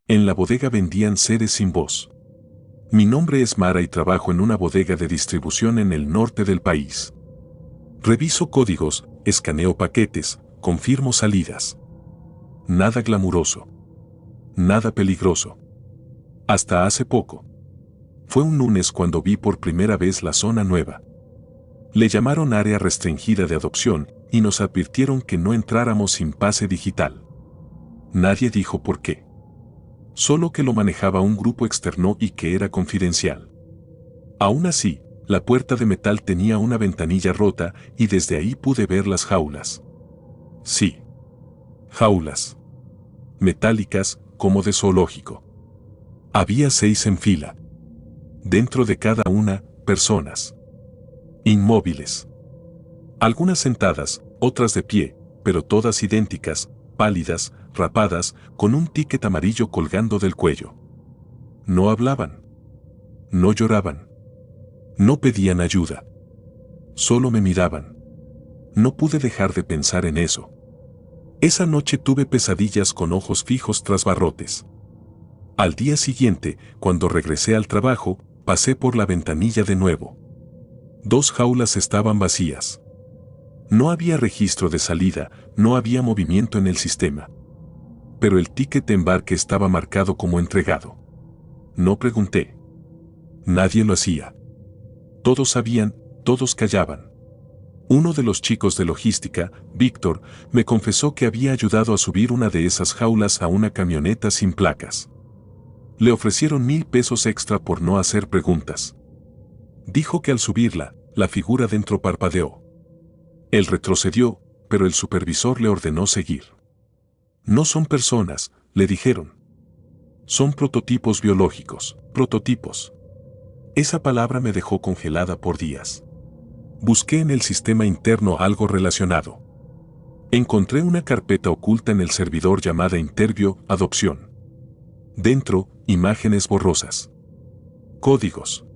En la bodega vendían seres sin voz. Mi nombre es Mara y trabajo en una bodega de distribución en el norte del país. Reviso códigos, escaneo paquetes, confirmo salidas. Nada glamuroso. Nada peligroso. Hasta hace poco. Fue un lunes cuando vi por primera vez la zona nueva. Le llamaron área restringida de adopción y nos advirtieron que no entráramos sin pase digital. Nadie dijo por qué. Solo que lo manejaba un grupo externo y que era confidencial. Aún así, la puerta de metal tenía una ventanilla rota y desde ahí pude ver las jaulas. Sí. Jaulas. Metálicas, como de zoológico. Había 6 en fila. Dentro de cada una, personas. Inmóviles. Algunas sentadas, otras de pie, pero todas idénticas, pálidas, rapadas, con un ticket amarillo colgando del cuello. No hablaban. No lloraban. No pedían ayuda. Solo me miraban. No pude dejar de pensar en eso. Esa noche tuve pesadillas con ojos fijos tras barrotes. Al día siguiente, cuando regresé al trabajo, pasé por la ventanilla de nuevo. 2 jaulas estaban vacías. No había registro de salida, no había movimiento en el sistema. Pero el ticket de embarque estaba marcado como entregado. No pregunté. Nadie lo hacía. Todos sabían, todos callaban. Uno de los chicos de logística, Víctor, me confesó que había ayudado a subir una de esas jaulas a una camioneta sin placas. Le ofrecieron 1000 pesos extra por no hacer preguntas. Dijo que al subirla, la figura dentro parpadeó. Él retrocedió, pero el supervisor le ordenó seguir. No son personas, le dijeron. Son prototipos biológicos, prototipos. Esa palabra me dejó congelada por días. Busqué en el sistema interno algo relacionado. Encontré una carpeta oculta en el servidor llamada Interview Adopción. Dentro, imágenes borrosas. Códigos.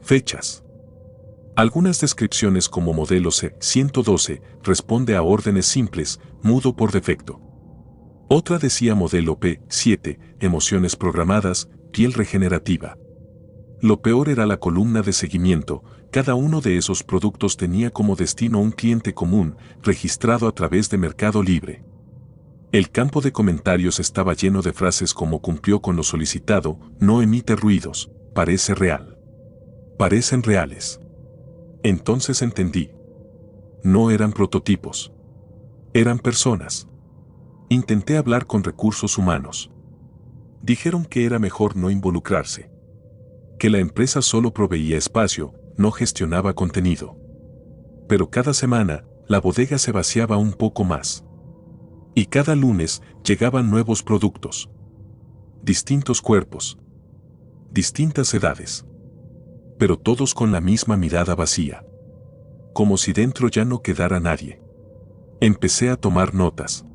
Fechas. Algunas descripciones como modelo C112 responde a órdenes simples, mudo por defecto. Otra decía modelo P7, emociones programadas, piel regenerativa. Lo peor era la columna de seguimiento, cada uno de esos productos tenía como destino un cliente común, registrado a través de Mercado Libre. El campo de comentarios estaba lleno de frases como cumplió con lo solicitado, no emite ruidos, parece real. Parecen reales. Entonces entendí. No eran prototipos. Eran personas. Intenté hablar con recursos humanos. Dijeron que era mejor no involucrarse. Que la empresa solo proveía espacio, no gestionaba contenido. Pero cada semana, la bodega se vaciaba un poco más. Y cada lunes llegaban nuevos productos. Distintos cuerpos. Distintas edades. Pero todos con la misma mirada vacía. Como si dentro ya no quedara nadie. Empecé a tomar notas.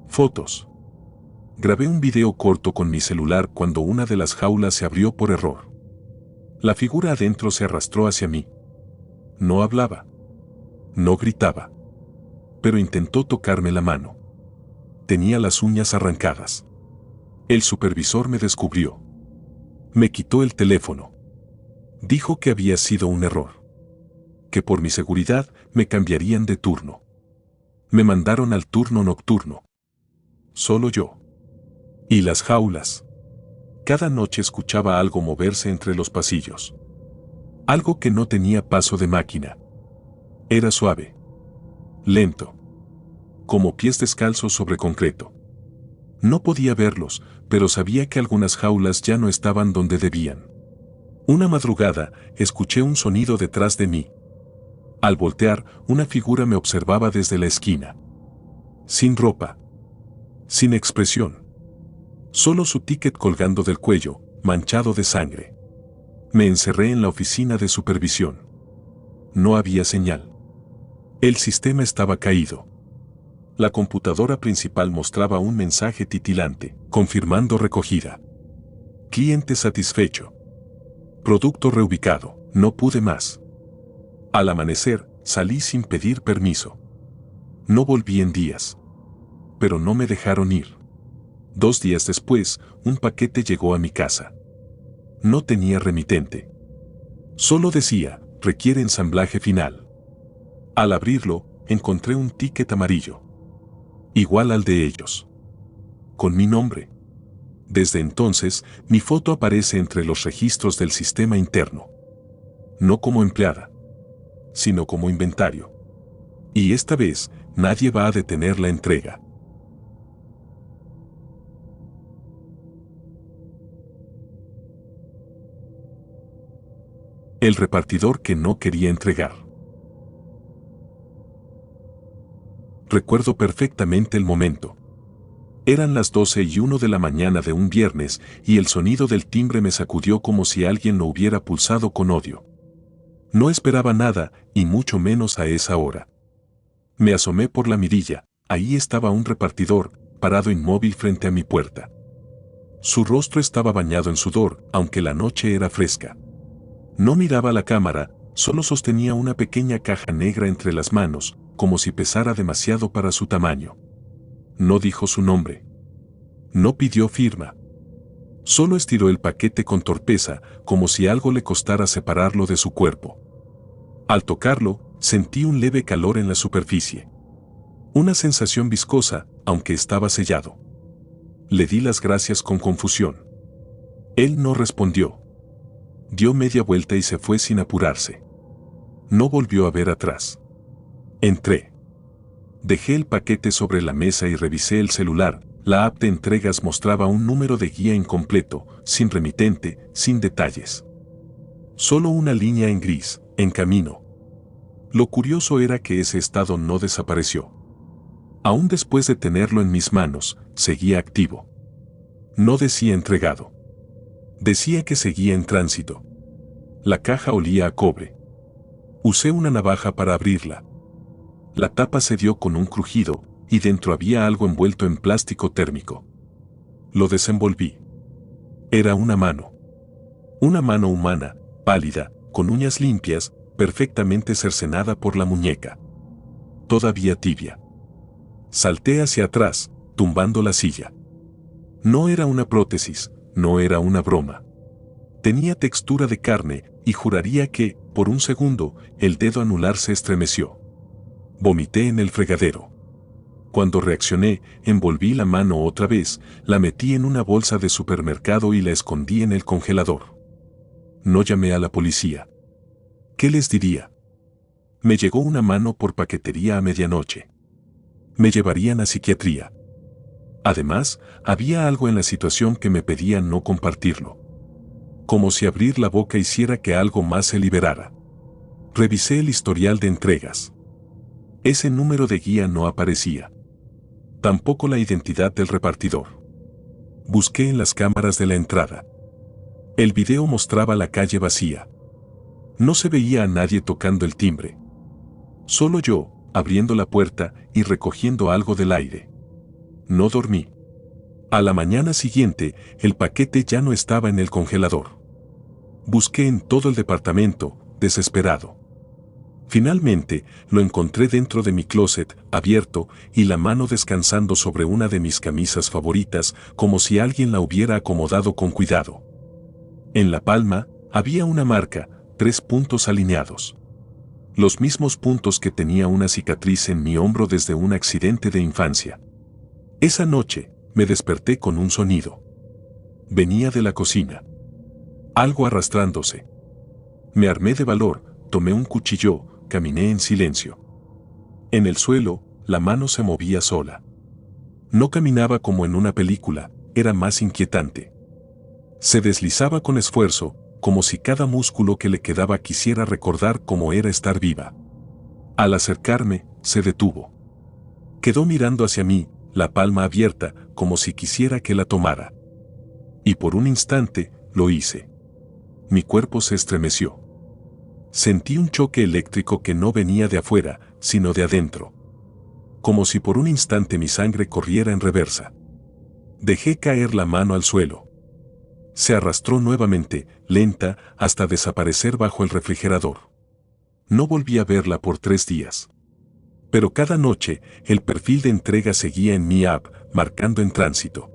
Fotos. Grabé un video corto con mi celular cuando una de las jaulas se abrió por error. La figura adentro se arrastró hacia mí. No hablaba. No gritaba. Pero intentó tocarme la mano. Tenía las uñas arrancadas. El supervisor me descubrió. Me quitó el teléfono. Dijo que había sido un error. Que por mi seguridad me cambiarían de turno. Me mandaron al turno nocturno. Solo yo. Y las jaulas. Cada noche escuchaba algo moverse entre los pasillos. Algo que no tenía paso de máquina. Era suave. Lento. Como pies descalzos sobre concreto. No podía verlos, pero sabía que algunas jaulas ya no estaban donde debían. Una madrugada, escuché un sonido detrás de mí. Al voltear, una figura me observaba desde la esquina. Sin ropa. Sin expresión. Solo su ticket colgando del cuello, manchado de sangre. Me encerré en la oficina de supervisión. No había señal. El sistema estaba caído. La computadora principal mostraba un mensaje titilante, confirmando recogida. Cliente satisfecho. Producto reubicado, no pude más. Al amanecer, salí sin pedir permiso. No volví en días. Pero no me dejaron ir. 2 días después, un paquete llegó a mi casa. No tenía remitente. Solo decía, requiere ensamblaje final. Al abrirlo, encontré un ticket amarillo. Igual al de ellos. Con mi nombre. Desde entonces, mi foto aparece entre los registros del sistema interno. No como empleada, sino como inventario. Y esta vez, nadie va a detener la entrega. El repartidor que no quería entregar. Recuerdo perfectamente el momento. Eran las 12:01 de la mañana de un viernes y el sonido del timbre me sacudió como si alguien lo hubiera pulsado con odio. No esperaba nada, y mucho menos a esa hora. Me asomé por la mirilla, ahí estaba un repartidor, parado inmóvil frente a mi puerta. Su rostro estaba bañado en sudor, aunque la noche era fresca. No miraba la cámara, solo sostenía una pequeña caja negra entre las manos, como si pesara demasiado para su tamaño. No dijo su nombre. No pidió firma. Solo estiró el paquete con torpeza, como si algo le costara separarlo de su cuerpo. Al tocarlo, sentí un leve calor en la superficie. Una sensación viscosa, aunque estaba sellado. Le di las gracias con confusión. Él no respondió. Dio media vuelta y se fue sin apurarse. No volvió a ver atrás. Entré. Dejé el paquete sobre la mesa y revisé el celular. La app de entregas mostraba un número de guía incompleto, sin remitente, sin detalles. Solo una línea en gris, en camino. Lo curioso era que ese estado no desapareció. Aún después de tenerlo en mis manos, seguía activo. No decía entregado. Decía que seguía en tránsito. La caja olía a cobre. Usé una navaja para abrirla. La tapa se dio con un crujido, y dentro había algo envuelto en plástico térmico. Lo desenvolví. Era una mano. Una mano humana, pálida, con uñas limpias, perfectamente cercenada por la muñeca. Todavía tibia. Salté hacia atrás, tumbando la silla. No era una prótesis, no era una broma. Tenía textura de carne, y juraría que, por un segundo, el dedo anular se estremeció. Vomité en el fregadero. Cuando reaccioné, envolví la mano otra vez, la metí en una bolsa de supermercado y la escondí en el congelador. No llamé a la policía. ¿Qué les diría? Me llegó una mano por paquetería a medianoche. Me llevarían a psiquiatría. Además, había algo en la situación que me pedía no compartirlo. Como si abrir la boca hiciera que algo más se liberara. Revisé el historial de entregas. Ese número de guía no aparecía. Tampoco la identidad del repartidor. Busqué en las cámaras de la entrada. El video mostraba la calle vacía. No se veía a nadie tocando el timbre. Solo yo, abriendo la puerta y recogiendo algo del aire. No dormí. A la mañana siguiente, el paquete ya no estaba en el congelador. Busqué en todo el departamento, desesperado. Finalmente, lo encontré dentro de mi closet, abierto, y la mano descansando sobre una de mis camisas favoritas, como si alguien la hubiera acomodado con cuidado. En la palma, había una marca, 3 puntos alineados. Los mismos puntos que tenía una cicatriz en mi hombro desde un accidente de infancia. Esa noche, me desperté con un sonido. Venía de la cocina. Algo arrastrándose. Me armé de valor, tomé un cuchillo, caminé en silencio. En el suelo, la mano se movía sola. No caminaba como en una película, era más inquietante. Se deslizaba con esfuerzo, como si cada músculo que le quedaba quisiera recordar cómo era estar viva. Al acercarme, se detuvo. Quedó mirando hacia mí, la palma abierta, como si quisiera que la tomara. Y por un instante, lo hice. Mi cuerpo se estremeció. Sentí un choque eléctrico que no venía de afuera, sino de adentro. Como si por un instante mi sangre corriera en reversa. Dejé caer la mano al suelo. Se arrastró nuevamente, lenta, hasta desaparecer bajo el refrigerador. No volví a verla por 3 días. Pero cada noche, el perfil de entrega seguía en mi app, marcando en tránsito.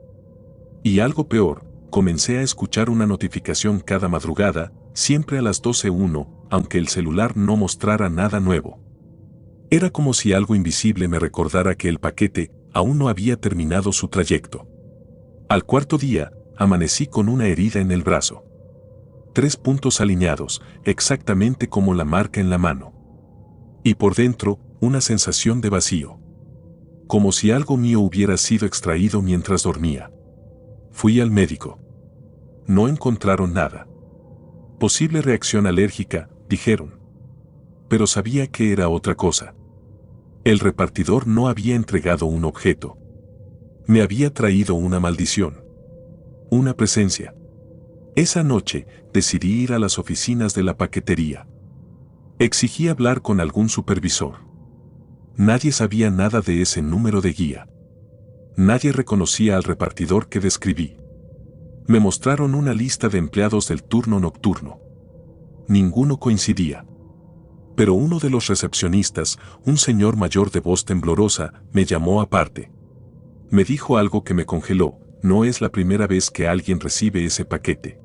Y algo peor, comencé a escuchar una notificación cada madrugada, siempre a las 12:01, aunque el celular no mostrara nada nuevo. Era como si algo invisible me recordara que el paquete aún no había terminado su trayecto. Al cuarto día, amanecí con una herida en el brazo. 3 puntos alineados, exactamente como la marca en la mano. Y por dentro, una sensación de vacío. Como si algo mío hubiera sido extraído mientras dormía. Fui al médico. No encontraron nada. Posible reacción alérgica, dijeron. Pero sabía que era otra cosa. El repartidor no había entregado un objeto. Me había traído una maldición. Una presencia. Esa noche, decidí ir a las oficinas de la paquetería. Exigí hablar con algún supervisor. Nadie sabía nada de ese número de guía. Nadie reconocía al repartidor que describí. Me mostraron una lista de empleados del turno nocturno. Ninguno coincidía. Pero uno de los recepcionistas, un señor mayor de voz temblorosa, me llamó aparte. Me dijo algo que me congeló: no es la primera vez que alguien recibe ese paquete.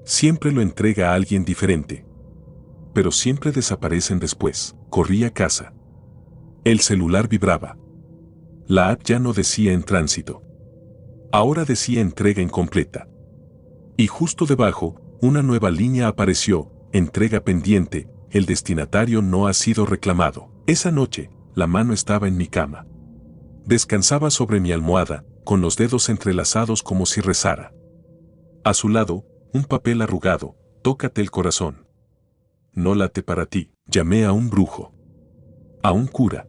Siempre lo entrega a alguien diferente. Pero siempre desaparecen después. Corrí a casa. El celular vibraba. La app ya no decía en tránsito. Ahora decía entrega incompleta. Y justo debajo, una nueva línea apareció: entrega pendiente, el destinatario no ha sido reclamado. Esa noche, la mano estaba en mi cama. Descansaba sobre mi almohada, con los dedos entrelazados como si rezara. A su lado, un papel arrugado: tócate el corazón. No late para ti. Llamé a un brujo. A un cura.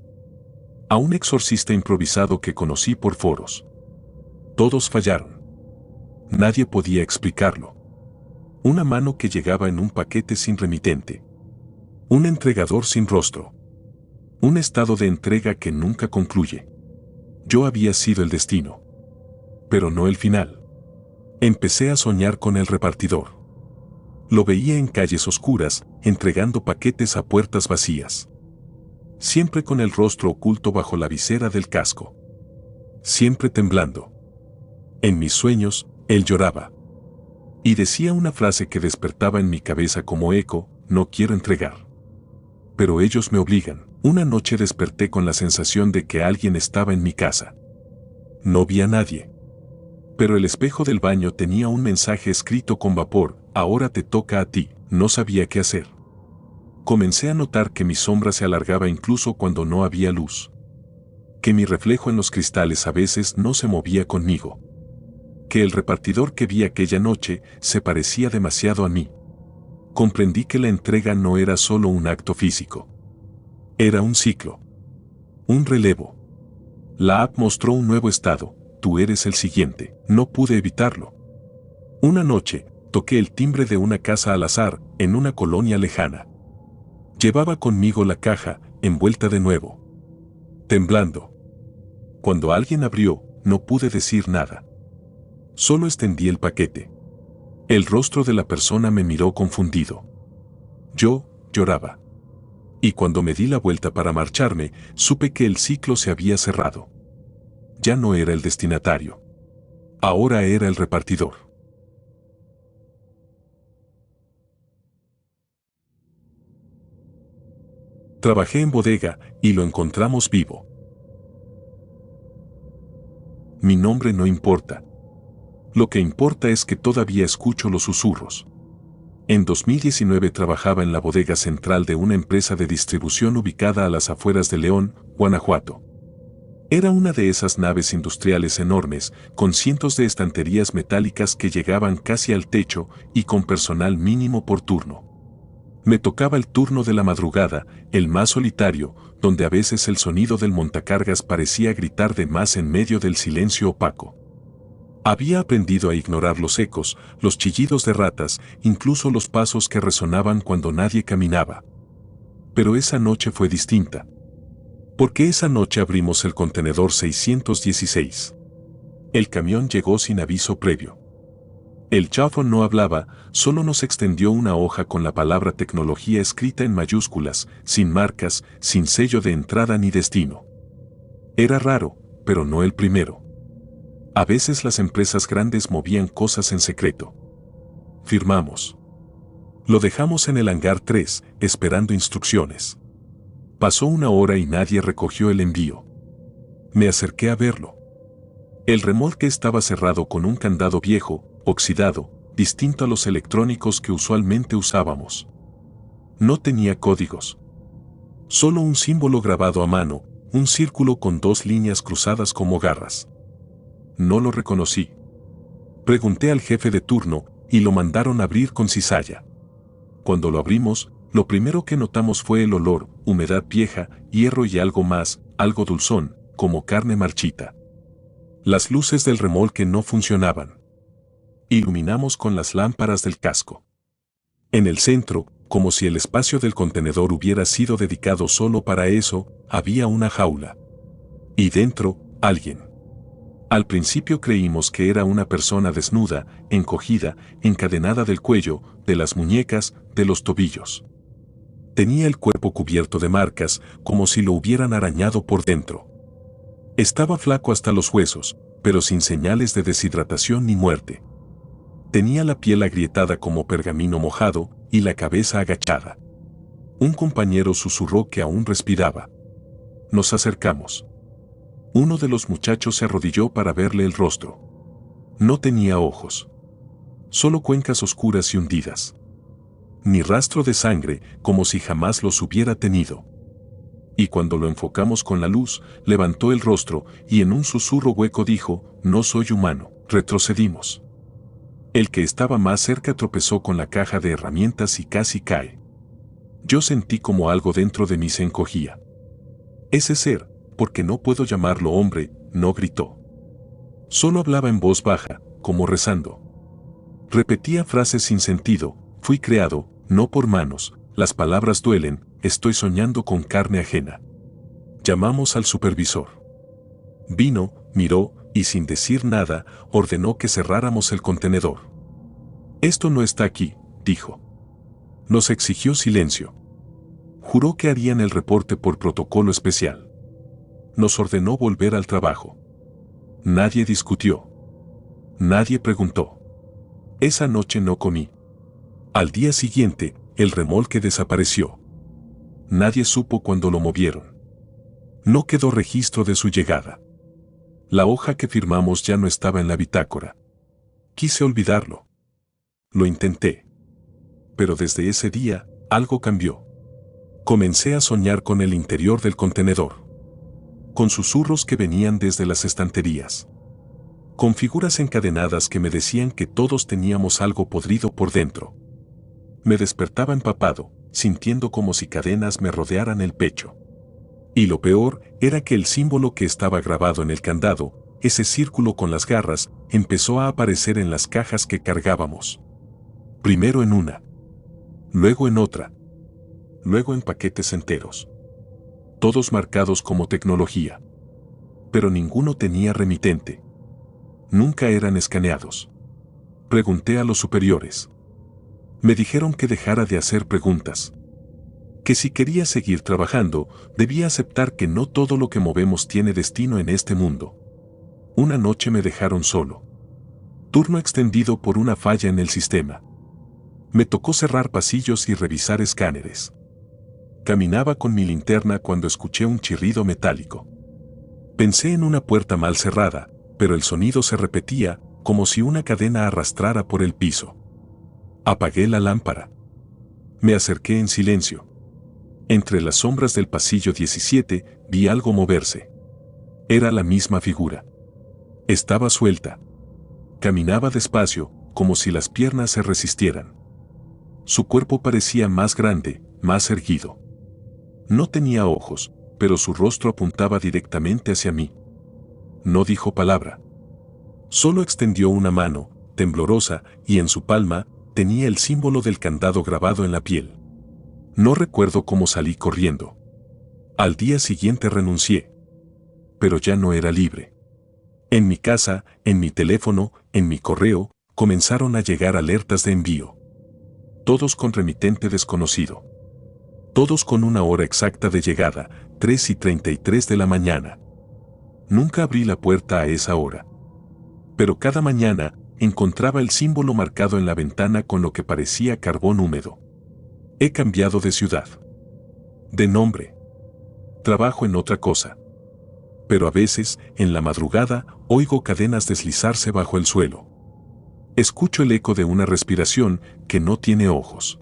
A un exorcista improvisado que conocí por foros. Todos fallaron. Nadie podía explicarlo. Una mano que llegaba en un paquete sin remitente. Un entregador sin rostro. Un estado de entrega que nunca concluye. Yo había sido el destino. Pero no el final. Empecé a soñar con el repartidor. Lo veía en calles oscuras, entregando paquetes a puertas vacías. Siempre con el rostro oculto bajo la visera del casco. Siempre temblando. En mis sueños, él lloraba. Y decía una frase que despertaba en mi cabeza como eco: no quiero entregar. Pero ellos me obligan. Una noche desperté con la sensación de que alguien estaba en mi casa. No vi a nadie. Pero el espejo del baño tenía un mensaje escrito con vapor: ahora te toca a ti. No sabía qué hacer. Comencé a notar que mi sombra se alargaba incluso cuando no había luz. Que mi reflejo en los cristales a veces no se movía conmigo. Que el repartidor que vi aquella noche se parecía demasiado a mí. Comprendí que la entrega no era solo un acto físico. Era un ciclo. Un relevo. La app mostró un nuevo estado: tú eres el siguiente. No pude evitarlo. Una noche, toqué el timbre de una casa al azar, en una colonia lejana. Llevaba conmigo la caja, envuelta de nuevo. Temblando. Cuando alguien abrió, no pude decir nada. Solo extendí el paquete. El rostro de la persona me miró confundido. Yo lloraba. Y cuando me di la vuelta para marcharme, supe que el ciclo se había cerrado. Ya no era el destinatario. Ahora era el repartidor. Trabajé en bodega y lo encontramos vivo. Mi nombre no importa. Lo que importa es que todavía escucho los susurros. En 2019 trabajaba en la bodega central de una empresa de distribución ubicada a las afueras de León, Guanajuato. Era una de esas naves industriales enormes, con cientos de estanterías metálicas que llegaban casi al techo y con personal mínimo por turno. Me tocaba el turno de la madrugada, el más solitario, donde a veces el sonido del montacargas parecía gritar de más en medio del silencio opaco. Había aprendido a ignorar los ecos, los chillidos de ratas, incluso los pasos que resonaban cuando nadie caminaba. Pero esa noche fue distinta. Porque esa noche abrimos el contenedor 616. El camión llegó sin aviso previo. El chafo no hablaba, solo nos extendió una hoja con la palabra tecnología escrita en mayúsculas, sin marcas, sin sello de entrada ni destino. Era raro, pero no el primero. A veces las empresas grandes movían cosas en secreto. Firmamos. Lo dejamos en el hangar 3, esperando instrucciones. Pasó una hora y nadie recogió el envío. Me acerqué a verlo. El remolque estaba cerrado con un candado viejo, oxidado, distinto a los electrónicos que usualmente usábamos. No tenía códigos. Solo un símbolo grabado a mano, un círculo con 2 líneas cruzadas como garras. No lo reconocí. Pregunté al jefe de turno y lo mandaron abrir con cizalla. Cuando lo abrimos, lo primero que notamos fue el olor, humedad vieja, hierro y algo más, algo dulzón, como carne marchita. Las luces del remolque no funcionaban. Iluminamos con las lámparas del casco. En el centro, como si el espacio del contenedor hubiera sido dedicado solo para eso, había una jaula. Y dentro, alguien. Al principio creímos que era una persona desnuda, encogida, encadenada del cuello, de las muñecas, de los tobillos. Tenía el cuerpo cubierto de marcas, como si lo hubieran arañado por dentro. Estaba flaco hasta los huesos, pero sin señales de deshidratación ni muerte. Tenía la piel agrietada como pergamino mojado y la cabeza agachada. Un compañero susurró que aún respiraba. Nos acercamos. Uno de los muchachos se arrodilló para verle el rostro. No tenía ojos. Solo cuencas oscuras y hundidas. Ni rastro de sangre, como si jamás los hubiera tenido. Y cuando lo enfocamos con la luz, levantó el rostro y en un susurro hueco dijo, «No soy humano». Retrocedimos. El que estaba más cerca tropezó con la caja de herramientas y casi cae. Yo sentí como algo dentro de mí se encogía. Ese ser, porque no puedo llamarlo hombre, no gritó. Solo hablaba en voz baja, como rezando. Repetía frases sin sentido, fui creado, no por manos, las palabras duelen, estoy soñando con carne ajena. Llamamos al supervisor. Vino, miró, y sin decir nada, ordenó que cerráramos el contenedor. Esto no está aquí, dijo. Nos exigió silencio. Juró que harían el reporte por protocolo especial. Nos ordenó volver al trabajo. Nadie discutió. Nadie preguntó. Esa noche no comí. Al día siguiente, el remolque desapareció. Nadie supo cuándo lo movieron. No quedó registro de su llegada. La hoja que firmamos ya no estaba en la bitácora. Quise olvidarlo. Lo intenté. Pero desde ese día, algo cambió. Comencé a soñar con el interior del contenedor. Con susurros que venían desde las estanterías. Con figuras encadenadas que me decían que todos teníamos algo podrido por dentro. Me despertaba empapado, sintiendo como si cadenas me rodearan el pecho. Y lo peor era que el símbolo que estaba grabado en el candado, ese círculo con las garras, empezó a aparecer en las cajas que cargábamos. Primero en una. Luego en otra. Luego en paquetes enteros. Todos marcados como tecnología. Pero ninguno tenía remitente. Nunca eran escaneados. Pregunté a los superiores. Me dijeron que dejara de hacer preguntas. Que si quería seguir trabajando, debía aceptar que no todo lo que movemos tiene destino en este mundo. Una noche me dejaron solo. Turno extendido por una falla en el sistema. Me tocó cerrar pasillos y revisar escáneres. Caminaba con mi linterna cuando escuché un chirrido metálico. Pensé en una puerta mal cerrada, pero el sonido se repetía, como si una cadena arrastrara por el piso. Apagué la lámpara. Me acerqué en silencio. Entre las sombras del pasillo 17 vi algo moverse. Era la misma figura. Estaba suelta. Caminaba despacio, como si las piernas se resistieran. Su cuerpo parecía más grande, más erguido. No tenía ojos, pero su rostro apuntaba directamente hacia mí. No dijo palabra. Solo extendió una mano, temblorosa, y en su palma tenía el símbolo del candado grabado en la piel. No recuerdo cómo salí corriendo. Al día siguiente renuncié. Pero ya no era libre. En mi casa, en mi teléfono, en mi correo, comenzaron a llegar alertas de envío. Todos con remitente desconocido. Todos con una hora exacta de llegada, 3:33 de la mañana. Nunca abrí la puerta a esa hora. Pero cada mañana encontraba el símbolo marcado en la ventana con lo que parecía carbón húmedo. He cambiado de ciudad. De nombre. Trabajo en otra cosa. Pero a veces, en la madrugada, oigo cadenas deslizarse bajo el suelo. Escucho el eco de una respiración que no tiene ojos.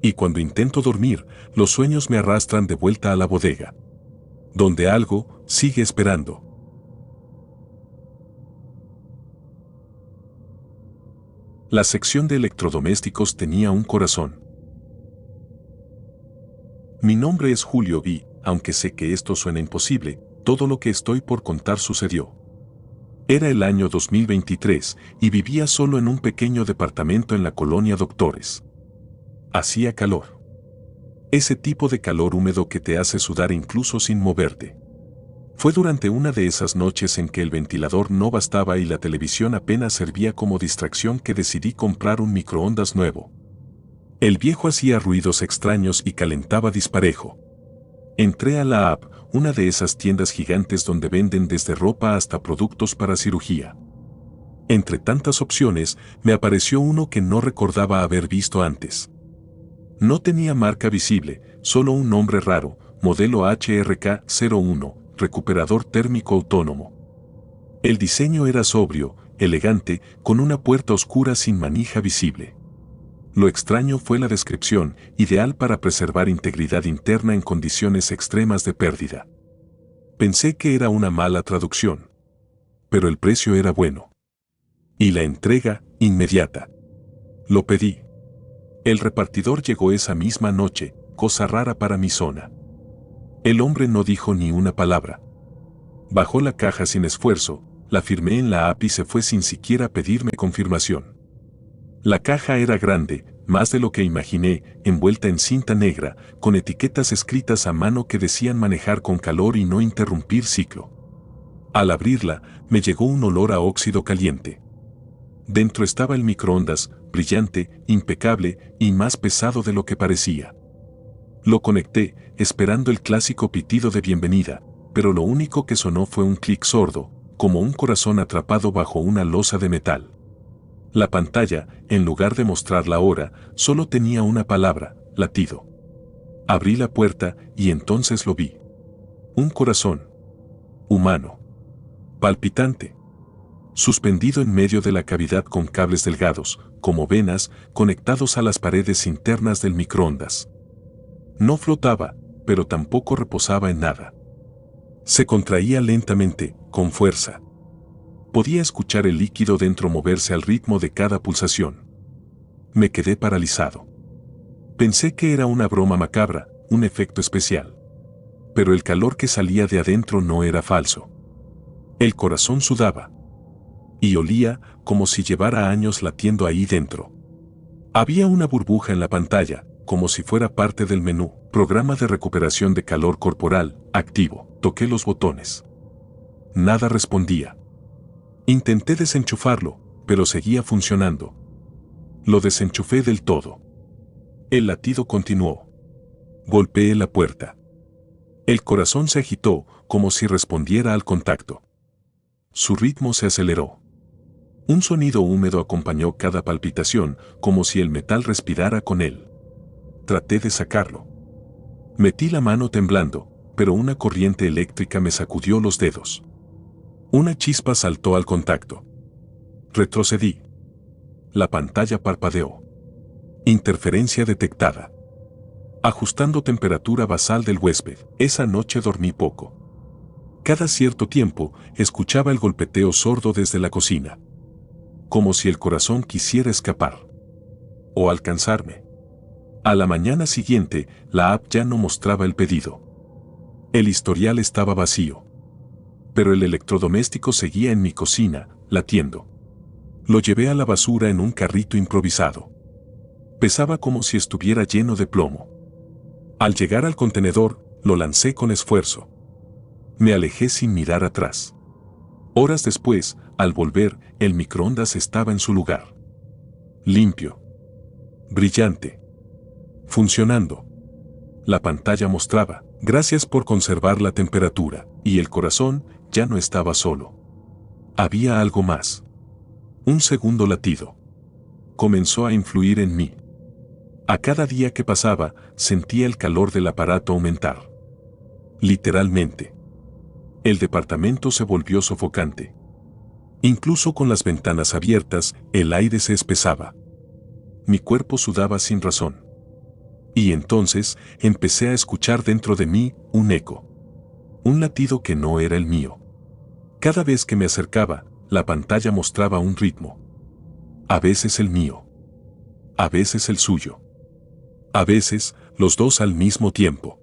Y cuando intento dormir, los sueños me arrastran de vuelta a la bodega, donde algo sigue esperando. La sección de electrodomésticos tenía un corazón. Mi nombre es Julio y, aunque sé que esto suena imposible, todo lo que estoy por contar sucedió. Era el año 2023 y vivía solo en un pequeño departamento en la colonia Doctores. Hacía calor. Ese tipo de calor húmedo que te hace sudar incluso sin moverte. Fue durante una de esas noches en que el ventilador no bastaba y la televisión apenas servía como distracción que decidí comprar un microondas nuevo. El viejo hacía ruidos extraños y calentaba disparejo. Entré a la app, una de esas tiendas gigantes donde venden desde ropa hasta productos para cirugía. Entre tantas opciones, me apareció uno que no recordaba haber visto antes. No tenía marca visible, solo un nombre raro, modelo HRK01, recuperador térmico autónomo. El diseño era sobrio, elegante, con una puerta oscura sin manija visible. Lo extraño fue la descripción, ideal para preservar integridad interna en condiciones extremas de pérdida. Pensé que era una mala traducción. Pero el precio era bueno. Y la entrega, inmediata. Lo pedí. El repartidor llegó esa misma noche, cosa rara para mi zona. El hombre no dijo ni una palabra. Bajó la caja sin esfuerzo, la firmé en la app y se fue sin siquiera pedirme confirmación. La caja era grande, más de lo que imaginé, envuelta en cinta negra, con etiquetas escritas a mano que decían manejar con calor y no interrumpir ciclo. Al abrirla, me llegó un olor a óxido caliente. Dentro estaba el microondas, brillante, impecable y más pesado de lo que parecía. Lo conecté, esperando el clásico pitido de bienvenida, pero lo único que sonó fue un clic sordo, como un corazón atrapado bajo una losa de metal. La pantalla, en lugar de mostrar la hora, solo tenía una palabra, latido. Abrí la puerta y entonces lo vi. Un corazón. Humano. Palpitante. Suspendido en medio de la cavidad con cables delgados, como venas, conectados a las paredes internas del microondas. No flotaba, pero tampoco reposaba en nada. Se contraía lentamente, con fuerza. Podía escuchar el líquido dentro moverse al ritmo de cada pulsación. Me quedé paralizado. Pensé que era una broma macabra, un efecto especial. Pero el calor que salía de adentro no era falso. El corazón sudaba. Y olía como si llevara años latiendo ahí dentro. Había una burbuja en la pantalla, como si fuera parte del menú, programa de recuperación de calor corporal, activo. Toqué los botones. Nada respondía. Intenté desenchufarlo, pero seguía funcionando. Lo desenchufé del todo. El latido continuó. Golpeé la puerta. El corazón se agitó, como si respondiera al contacto. Su ritmo se aceleró. Un sonido húmedo acompañó cada palpitación, como si el metal respirara con él. Traté de sacarlo. Metí la mano temblando, pero una corriente eléctrica me sacudió los dedos. Una chispa saltó al contacto. Retrocedí. La pantalla parpadeó. Interferencia detectada. Ajustando temperatura basal del huésped. Esa noche dormí poco. Cada cierto tiempo, escuchaba el golpeteo sordo desde la cocina. Como si el corazón quisiera escapar. O alcanzarme. A la mañana siguiente, la app ya no mostraba el pedido. El historial estaba vacío. Pero el electrodoméstico seguía en mi cocina, latiendo. Lo llevé a la basura en un carrito improvisado. Pesaba como si estuviera lleno de plomo. Al llegar al contenedor, lo lancé con esfuerzo. Me alejé sin mirar atrás. Horas después, al volver, el microondas estaba en su lugar. Limpio. Brillante. Funcionando. La pantalla mostraba, gracias por conservar la temperatura, y el corazón ya no estaba solo. Había algo más. Un segundo latido comenzó a influir en mí. A cada día que pasaba, sentía el calor del aparato aumentar. Literalmente. El departamento se volvió sofocante. Incluso con las ventanas abiertas, el aire se espesaba. Mi cuerpo sudaba sin razón. Y entonces empecé a escuchar dentro de mí un eco. Un latido que no era el mío. Cada vez que me acercaba, la pantalla mostraba un ritmo. A veces el mío. A veces el suyo. A veces, los dos al mismo tiempo.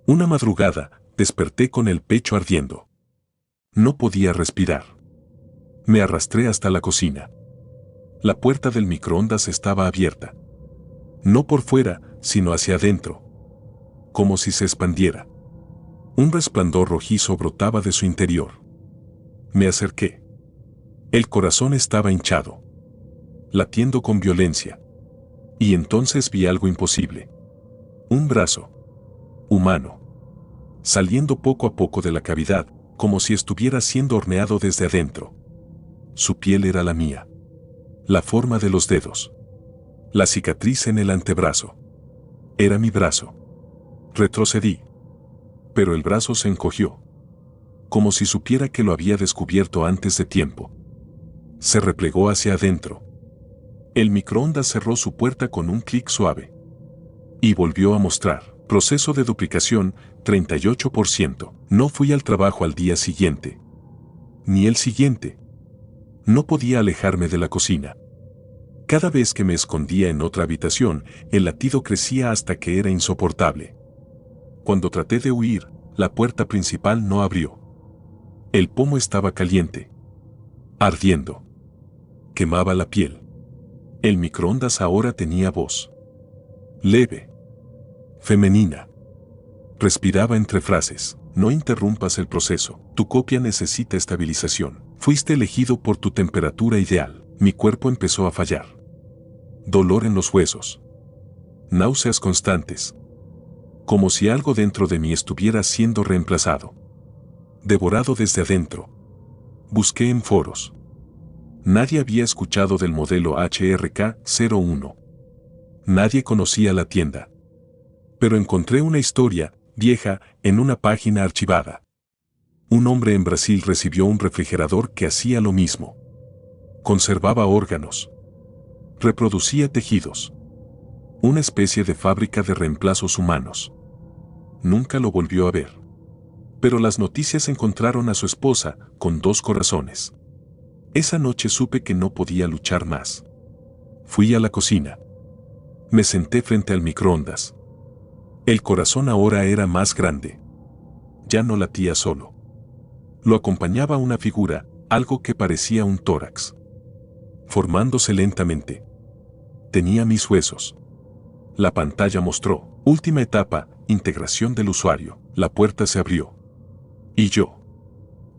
Una madrugada, desperté con el pecho ardiendo. No podía respirar. Me arrastré hasta la cocina. La puerta del microondas estaba abierta. No por fuera, sino hacia adentro. Como si se expandiera. Un resplandor rojizo brotaba de su interior. Me acerqué. El corazón estaba hinchado, latiendo con violencia. Y entonces vi algo imposible. Un brazo. Humano. Saliendo poco a poco de la cavidad, como si estuviera siendo horneado desde adentro. Su piel era la mía. La forma de los dedos. La cicatriz en el antebrazo. Era mi brazo. Retrocedí. Pero el brazo se encogió. Como si supiera que lo había descubierto antes de tiempo. Se replegó hacia adentro. El microondas cerró su puerta con un clic suave. Y volvió a mostrar. Proceso de duplicación, 38%. No fui al trabajo al día siguiente. Ni el siguiente. No podía alejarme de la cocina. Cada vez que me escondía en otra habitación, el latido crecía hasta que era insoportable. Cuando traté de huir, la puerta principal no abrió. El pomo estaba caliente. Ardiendo. Quemaba la piel. El microondas ahora tenía voz. Leve. Femenina. Respiraba entre frases. No interrumpas el proceso. Tu copia necesita estabilización. Fuiste elegido por tu temperatura ideal. Mi cuerpo empezó a fallar. Dolor en los huesos. Náuseas constantes. Como si algo dentro de mí estuviera siendo reemplazado. Devorado desde adentro. Busqué en foros. Nadie había escuchado del modelo HRK-01. Nadie conocía la tienda. Pero encontré una historia, vieja, en una página archivada. Un hombre en Brasil recibió un refrigerador que hacía lo mismo. Conservaba órganos. Reproducía tejidos. Una especie de fábrica de reemplazos humanos. Nunca lo volvió a ver. Pero las noticias encontraron a su esposa, con 2 corazones. Esa noche supe que no podía luchar más. Fui a la cocina. Me senté frente al microondas. El corazón ahora era más grande. Ya no latía solo. Lo acompañaba una figura, algo que parecía un tórax. Formándose lentamente. Tenía mis huesos. La pantalla mostró, última etapa, integración del usuario. La puerta se abrió. Y yo.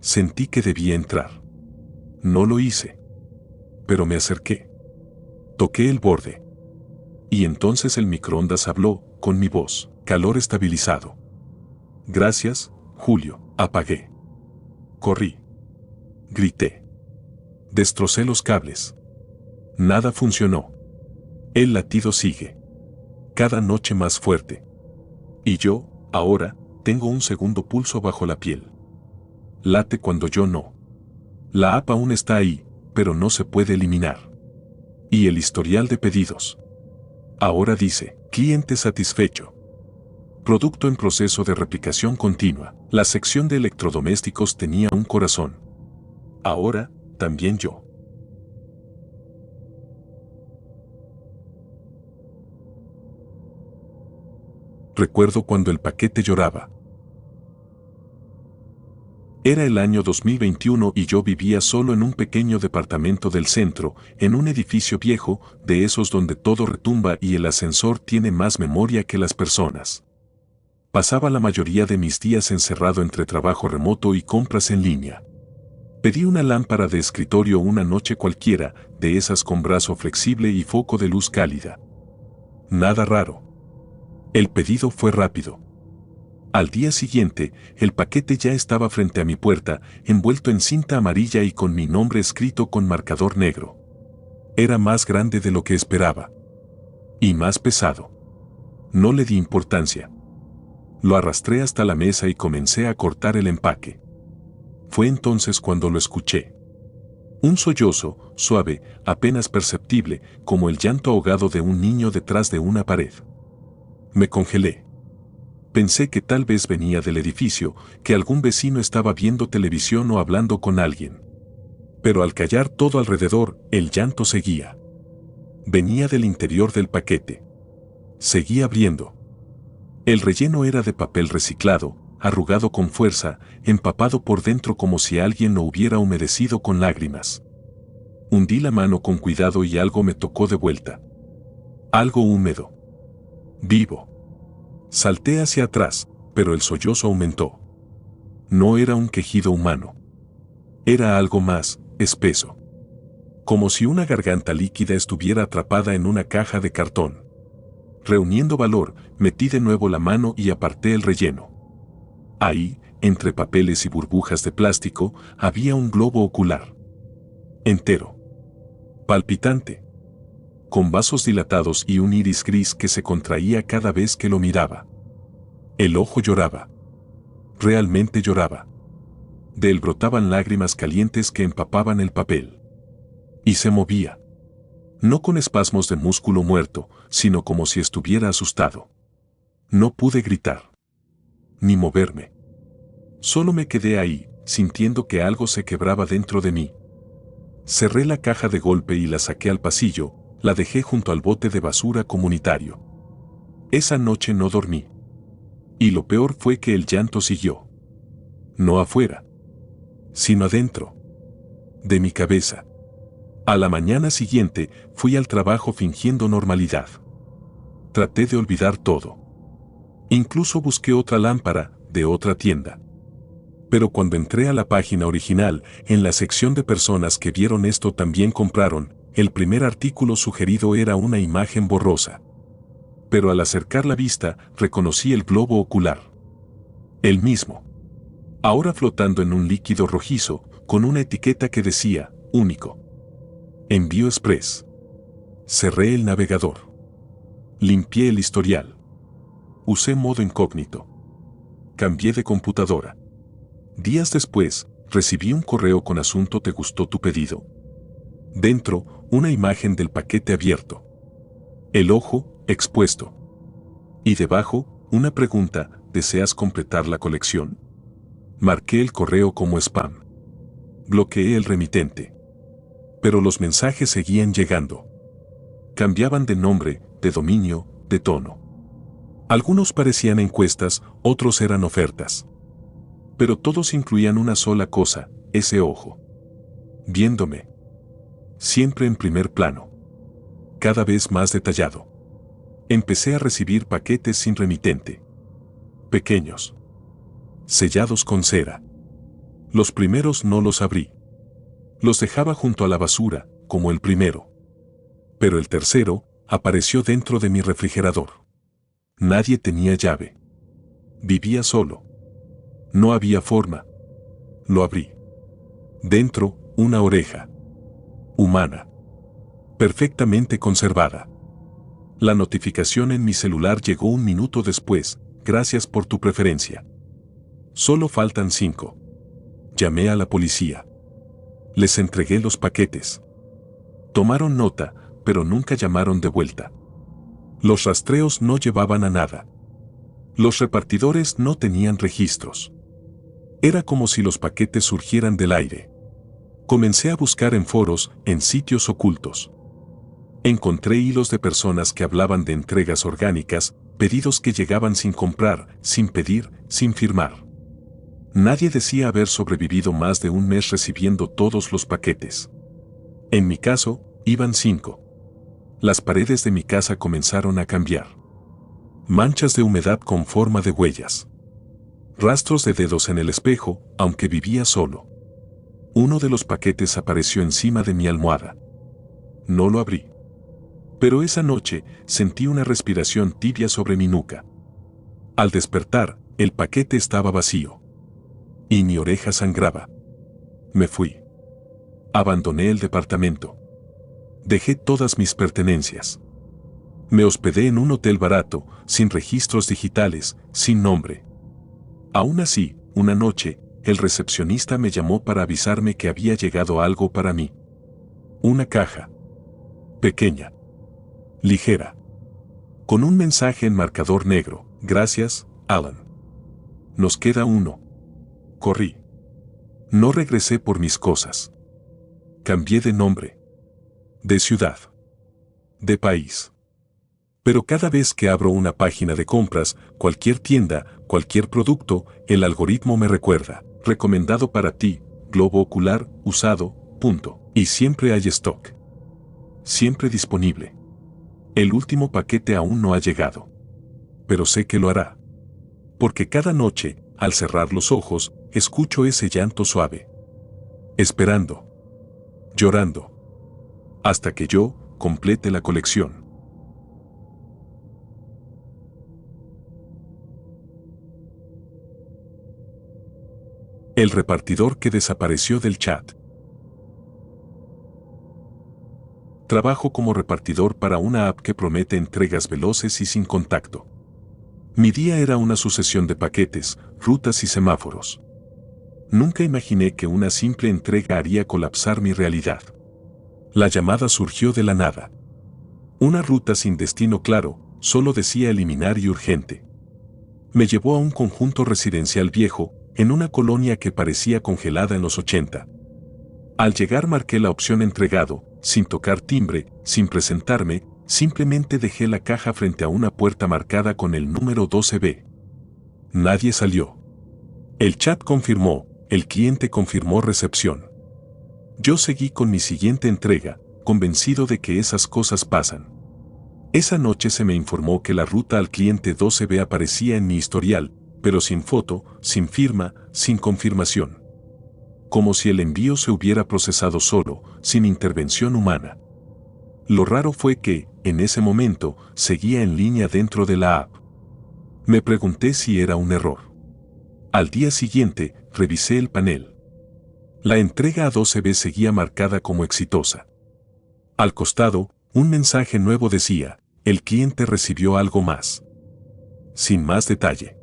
Sentí que debía entrar. No lo hice. Pero me acerqué. Toqué el borde. Y entonces el microondas habló, con mi voz, calor estabilizado. Gracias, Julio. Apagué. Corrí. Grité. Destrocé los cables. Nada funcionó. El latido sigue. Cada noche más fuerte. Y yo, ahora, tengo un segundo pulso bajo la piel. Late cuando yo no. La app aún está ahí, pero no se puede eliminar. Y el historial de pedidos. Ahora dice, cliente satisfecho. Producto en proceso de replicación continua. La sección de electrodomésticos tenía un corazón. Ahora, también yo. Recuerdo cuando el paquete lloraba. Era el año 2021 y yo vivía solo en un pequeño departamento del centro, en un edificio viejo, de esos donde todo retumba y el ascensor tiene más memoria que las personas. Pasaba la mayoría de mis días encerrado entre trabajo remoto y compras en línea. Pedí una lámpara de escritorio una noche cualquiera, de esas con brazo flexible y foco de luz cálida. Nada raro. El pedido fue rápido. Al día siguiente, el paquete ya estaba frente a mi puerta, envuelto en cinta amarilla y con mi nombre escrito con marcador negro. Era más grande de lo que esperaba. Y más pesado. No le di importancia. Lo arrastré hasta la mesa y comencé a cortar el empaque. Fue entonces cuando lo escuché. Un sollozo, suave, apenas perceptible, como el llanto ahogado de un niño detrás de una pared. Me congelé. Pensé que tal vez venía del edificio, que algún vecino estaba viendo televisión o hablando con alguien. Pero al callar todo alrededor, el llanto seguía. Venía del interior del paquete. Seguí abriendo. El relleno era de papel reciclado, arrugado con fuerza, empapado por dentro como si alguien lo hubiera humedecido con lágrimas. Hundí la mano con cuidado y algo me tocó de vuelta. Algo húmedo. Vivo. Salté hacia atrás, pero el sollozo aumentó. No era un quejido humano. Era algo más, espeso. Como si una garganta líquida estuviera atrapada en una caja de cartón. Reuniendo valor, metí de nuevo la mano y aparté el relleno. Ahí, entre papeles y burbujas de plástico, había un globo ocular. Entero. Palpitante. Con vasos dilatados y un iris gris que se contraía cada vez que lo miraba. El ojo lloraba. Realmente lloraba. De él brotaban lágrimas calientes que empapaban el papel. Y se movía. No con espasmos de músculo muerto, sino como si estuviera asustado. No pude gritar. Ni moverme. Solo me quedé ahí, sintiendo que algo se quebraba dentro de mí. Cerré la caja de golpe y la saqué al pasillo, la dejé junto al bote de basura comunitario. Esa noche no dormí. Y lo peor fue que el llanto siguió. No afuera, sino adentro. De mi cabeza. A la mañana siguiente, fui al trabajo fingiendo normalidad. Traté de olvidar todo. Incluso busqué otra lámpara, de otra tienda. Pero cuando entré a la página original, en la sección de personas que vieron esto también compraron, el primer artículo sugerido era una imagen borrosa. Pero al acercar la vista, reconocí el globo ocular. El mismo. Ahora flotando en un líquido rojizo, con una etiqueta que decía, único. Envío express. Cerré el navegador. Limpié el historial. Usé modo incógnito. Cambié de computadora. Días después, recibí un correo con asunto ¿te gustó tu pedido? Dentro, una imagen del paquete abierto. El ojo, expuesto. Y debajo, una pregunta, ¿deseas completar la colección? Marqué el correo como spam. Bloqueé el remitente. Pero los mensajes seguían llegando. Cambiaban de nombre, de dominio, de tono. Algunos parecían encuestas, otros eran ofertas. Pero todos incluían una sola cosa, ese ojo. Viéndome. Siempre en primer plano. Cada vez más detallado. Empecé a recibir paquetes sin remitente. Pequeños. Sellados con cera. Los primeros no los abrí. Los dejaba junto a la basura, como el primero. Pero el tercero apareció dentro de mi refrigerador. Nadie tenía llave. Vivía solo. No había forma. Lo abrí. Dentro, una oreja. Humana. Perfectamente conservada. La notificación en mi celular llegó un minuto después, gracias por tu preferencia. Solo faltan 5. Llamé a la policía. Les entregué los paquetes. Tomaron nota, pero nunca llamaron de vuelta. Los rastreos no llevaban a nada. Los repartidores no tenían registros. Era como si los paquetes surgieran del aire. Comencé a buscar en foros, en sitios ocultos. Encontré hilos de personas que hablaban de entregas orgánicas, pedidos que llegaban sin comprar, sin pedir, sin firmar. Nadie decía haber sobrevivido más de un mes recibiendo todos los paquetes. En mi caso, iban 5. Las paredes de mi casa comenzaron a cambiar. Manchas de humedad con forma de huellas. Rastros de dedos en el espejo, aunque vivía solo. Uno de los paquetes apareció encima de mi almohada. No lo abrí. Pero esa noche sentí una respiración tibia sobre mi nuca. Al despertar, El paquete estaba vacío. Y mi oreja sangraba. Me fui. Abandoné el departamento. Dejé todas mis pertenencias. Me hospedé en un hotel barato, sin registros digitales, sin nombre. Aún así, una noche, el recepcionista me llamó para avisarme que había llegado algo para mí. Una caja. Pequeña. Ligera. Con un mensaje en marcador negro. Gracias, Alan. Nos queda uno. Corrí. No regresé por mis cosas. Cambié de nombre. De ciudad. De país. Pero cada vez que abro una página de compras, cualquier tienda, cualquier producto, el algoritmo me recuerda. Recomendado para ti, globo ocular, usado, punto. Y siempre hay stock. Siempre disponible. El último paquete aún no ha llegado. Pero sé que lo hará. Porque cada noche, al cerrar los ojos, escucho ese llanto suave. Esperando. Llorando. Hasta que yo complete la colección. El repartidor que desapareció del chat. Trabajo como repartidor para una app que promete entregas veloces y sin contacto. Mi día era una sucesión de paquetes, rutas y semáforos. Nunca imaginé que una simple entrega haría colapsar mi realidad. La llamada surgió de la nada. Una ruta sin destino claro, solo decía eliminar y urgente. Me llevó a un conjunto residencial viejo, en una colonia que parecía congelada en los 80. Al llegar marqué la opción entregado, sin tocar timbre, sin presentarme, simplemente dejé la caja frente a una puerta marcada con el número 12B. Nadie salió. El chat confirmó, el cliente confirmó recepción. Yo seguí con mi siguiente entrega, convencido de que esas cosas pasan. Esa noche se me informó que la ruta al cliente 12B aparecía en mi historial, pero sin foto, sin firma, sin confirmación. Como si el envío se hubiera procesado solo, sin intervención humana. Lo raro fue que, en ese momento, seguía en línea dentro de la app. Me pregunté si era un error. Al día siguiente, revisé el panel. La entrega a 12B seguía marcada como exitosa. Al costado, un mensaje nuevo decía, el cliente recibió algo más. Sin más detalle.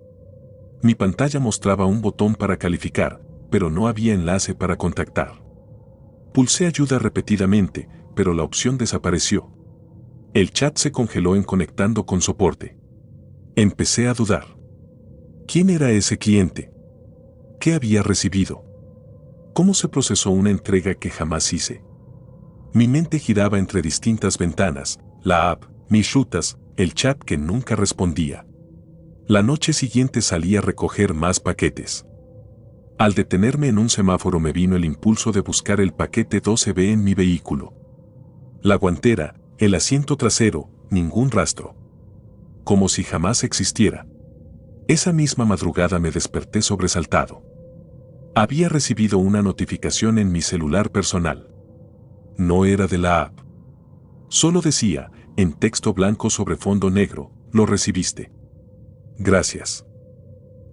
Mi pantalla mostraba un botón para calificar, pero no había enlace para contactar. Pulsé ayuda repetidamente, pero la opción desapareció. El chat se congeló en conectando con soporte. Empecé a dudar. ¿Quién era ese cliente? ¿Qué había recibido? ¿Cómo se procesó una entrega que jamás hice? Mi mente giraba entre distintas ventanas, la app, mis rutas, el chat que nunca respondía. La noche siguiente salí a recoger más paquetes. Al detenerme en un semáforo me vino el impulso de buscar el paquete 12B en mi vehículo. La guantera, el asiento trasero, ningún rastro. Como si jamás existiera. Esa misma madrugada me desperté sobresaltado. Había recibido una notificación en mi celular personal. No era de la app. Solo decía, en texto blanco sobre fondo negro, lo recibiste. Gracias.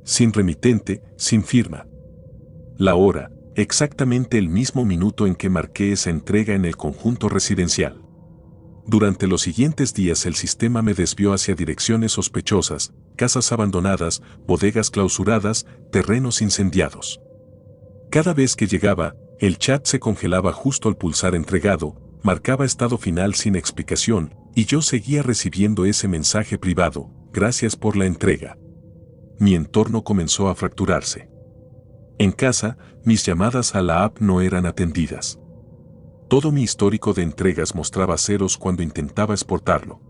Sin remitente, sin firma. La hora, exactamente el mismo minuto en que marqué esa entrega en el conjunto residencial. Durante los siguientes días el sistema me desvió hacia direcciones sospechosas, casas abandonadas, bodegas clausuradas, terrenos incendiados. Cada vez que llegaba, el chat se congelaba justo al pulsar entregado, marcaba estado final sin explicación, y yo seguía recibiendo ese mensaje privado, gracias por la entrega. Mi entorno comenzó a fracturarse. En casa, mis llamadas a la app no eran atendidas. Todo mi histórico de entregas mostraba ceros cuando intentaba exportarlo.